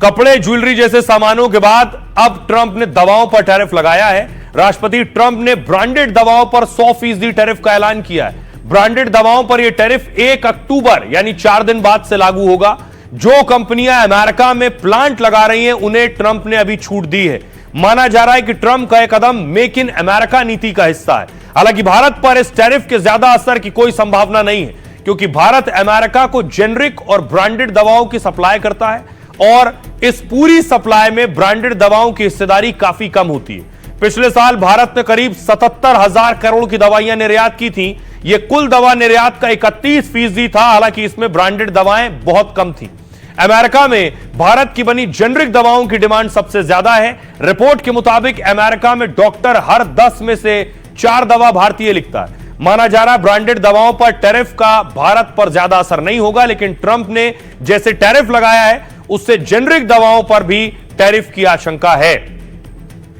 कपड़े, ज्वेलरी जैसे सामानों के बाद अब ट्रंप ने दवाओं पर टैरिफ लगाया है। राष्ट्रपति ट्रंप ने ब्रांडेड दवाओं पर 100% टैरिफ का ऐलान किया है। ब्रांडेड दवाओं पर यह टैरिफ 1 अक्टूबर यानी 4 दिन बाद से लागू होगा। जो कंपनियां अमेरिका में प्लांट लगा रही हैं उन्हें ट्रंप ने अभी छूट दी है। माना जा रहा है कि ट्रंप का यह कदम मेक इन अमेरिका नीति का हिस्सा है। हालांकि भारत पर इस टैरिफ के ज्यादा असर की कोई संभावना नहीं है, क्योंकि भारत अमेरिका को जेनरिक और ब्रांडेड दवाओं की सप्लाई करता है और इस पूरी सप्लाई में ब्रांडेड दवाओं की हिस्सेदारी काफी कम होती है। पिछले साल भारत ने करीब 77,000 करोड़ की दवाइयां निर्यात की थी। यह कुल दवा निर्यात का 31% था, हालांकि इसमें ब्रांडेड दवाएं बहुत कम थी। अमेरिका में भारत की बनी जेनरिक दवाओं की डिमांड सबसे ज्यादा है। रिपोर्ट के मुताबिक अमेरिका में डॉक्टर हर 10 में से 4 दवा भारतीय लिखता है। माना जा रहा है ब्रांडेड दवाओं पर टैरिफ का भारत पर ज्यादा असर नहीं होगा, लेकिन ट्रंप ने जैसे टैरिफ लगाया है उससे जेनरिक दवाओं पर भी टैरिफ की आशंका है।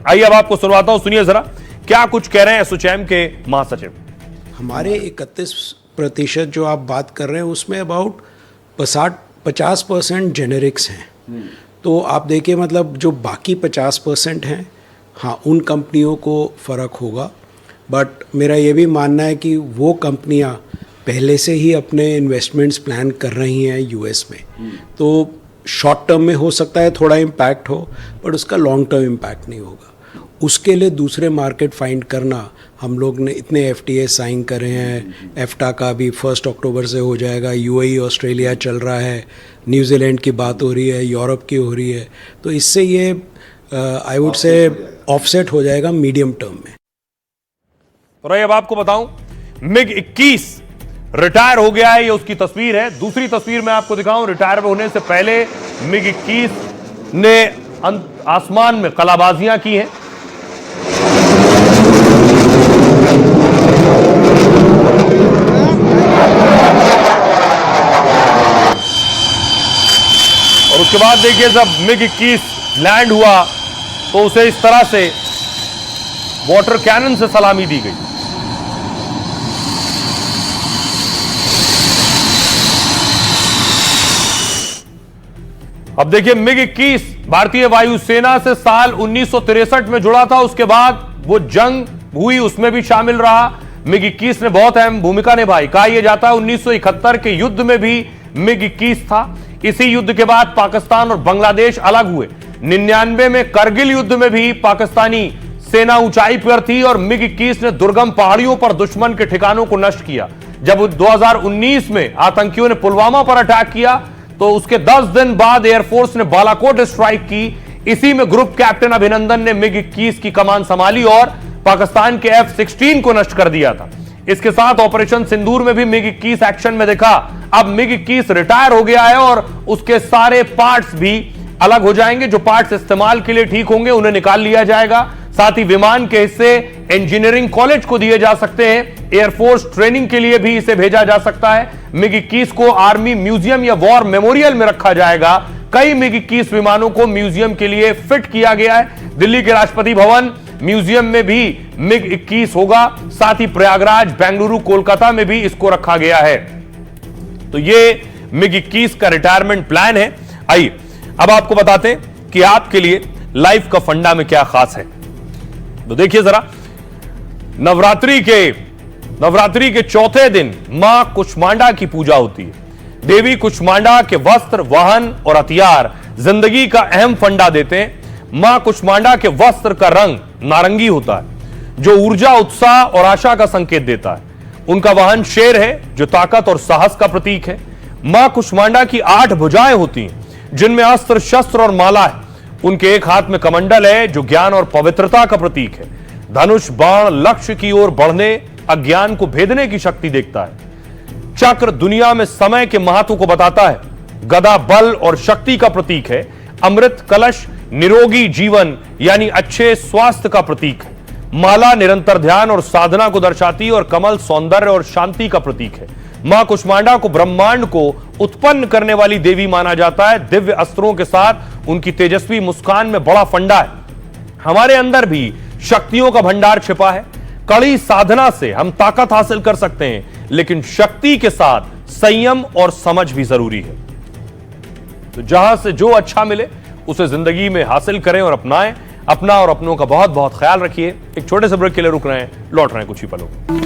आइए अब आपको सुनवाता हूं, सुनिए जरा क्या कुछ कह रहे हैं एसोचैम के महासचिव। हमारे 31% जो आप बात कर रहे हैं उसमें अबाउट 50% जेनेरिक्स हैं। तो आप देखिए मतलब जो बाकी 50% हैं, हाँ उन कंपनियों को फ़र्क होगा। बट मेरा ये भी मानना है कि वो कंपनियां पहले से ही अपने इन्वेस्टमेंट्स प्लान कर रही हैं यूएस में। तो शॉर्ट टर्म में हो सकता है थोड़ा इम्पैक्ट हो, बट उसका लॉन्ग टर्म इम्पैक्ट नहीं होगा। उसके लिए दूसरे मार्केट फाइंड करना, हम लोग ने इतने FTA साइन करे हैं। एफ्टा का भी 1 अक्टूबर से हो जाएगा। UAE ऑस्ट्रेलिया चल रहा है, न्यूजीलैंड की बात हो रही है, यूरोप की हो रही है। तो इससे ये आई वुड से ऑफसेट हो जाएगा मीडियम टर्म में। और अब आपको बताऊं, MiG-21 रिटायर हो गया है, ये उसकी तस्वीर है। दूसरी तस्वीर मैं आपको दिखाऊं, रिटायर होने से पहले MiG-21 ने आसमान में कलाबाजियां की हैं। और उसके बाद देखिए जब MiG-21 लैंड हुआ तो उसे इस तरह से वाटर कैनन से सलामी दी गई। अब देखिए MiG-21 भारतीय वायुसेना से साल 1963 में जुड़ा था। उसके बाद वो जंग हुई, उसमें भी शामिल रहा। MiG-21 ने बहुत अहम भूमिका निभाई। कहा यह जाता है 1971 के युद्ध में भी MiG-21 था। इसी युद्ध के बाद पाकिस्तान और बांग्लादेश अलग हुए। 99 में करगिल युद्ध में भी पाकिस्तानी सेना ऊंचाई पर थी और MiG-21 ने दुर्गम पहाड़ियों पर दुश्मन के ठिकानों को नष्ट किया। जब 2019 में आतंकियों ने पुलवामा पर अटैक किया तो उसके 10 दिन बाद एयरफोर्स ने बालाकोट स्ट्राइक की। इसी में ग्रुप कैप्टन अभिनंदन ने MiG-21 की कमान संभाली और पाकिस्तान के F-16 को नष्ट कर दिया था। इसके साथ ऑपरेशन सिंदूर में भी MiG-21 एक्शन में देखा। अब MiG-21 रिटायर हो गया है और उसके सारे पार्ट्स भी अलग हो जाएंगे। जो पार्ट्स इस्तेमाल के लिए ठीक होंगे उन्हें निकाल लिया जाएगा। साथ ही विमान के हिस्से इंजीनियरिंग कॉलेज को दिए जा सकते हैं। एयरफोर्स ट्रेनिंग के लिए भी इसे भेजा जा सकता है। MiG-21 को आर्मी म्यूजियम या वॉर मेमोरियल में रखा जाएगा। कई MiG-21 विमानों को म्यूजियम के लिए फिट किया गया है। दिल्ली के राष्ट्रपति भवन म्यूजियम में भी MiG-21 होगा। साथ ही प्रयागराज, बेंगलुरु, कोलकाता में भी इसको रखा गया है। तो ये MiG-21 का रिटायरमेंट प्लान है। आइए अब आपको बताते हैं कि आपके लिए लाइफ का फंडा में क्या खास है। तो देखिए जरा, नवरात्रि के चौथे दिन मां कुष्मांडा की पूजा होती है। देवी कुष्मांडा के वस्त्र, वाहन और हथियार जिंदगी का अहम फंडा देते हैं। मां कुष्मांडा के वस्त्र का रंग नारंगी होता है, जो ऊर्जा, उत्साह और आशा का संकेत देता है। उनका वाहन शेर है, जो ताकत और साहस का प्रतीक है। मां कुष्मांडा की 8 भुजाएं होती हैं, जिनमें अस्त्र, शस्त्र और माला है। उनके एक हाथ में कमंडल है, जो ज्ञान और पवित्रता का प्रतीक है। धनुष बाण लक्ष्य की ओर बढ़ने, अज्ञान को भेदने की शक्ति देखता है। चक्र दुनिया में समय के महत्व को बताता है। गदा बल और शक्ति का प्रतीक है। अमृत कलश निरोगी जीवन यानी अच्छे स्वास्थ्य का प्रतीक है। माला निरंतर ध्यान और साधना को दर्शाती है और कमल सौंदर्य और शांति का प्रतीक है। मां कुष्मांडा को ब्रह्मांड को उत्पन्न करने वाली देवी माना जाता है। दिव्य अस्त्रों के साथ उनकी तेजस्वी मुस्कान में बड़ा फंडा है। हमारे अंदर भी शक्तियों का भंडार छिपा है। कड़ी साधना से हम ताकत हासिल कर सकते हैं, लेकिन शक्ति के साथ संयम और समझ भी जरूरी है। तो जहां से जो अच्छा मिले उसे जिंदगी में हासिल करें और अपनाएं। अपना और अपनों का बहुत बहुत ख्याल रखिए। एक छोटे से ब्रेक के लिए रुक रहे हैं, लौट रहे हैं कुछ ही पलों।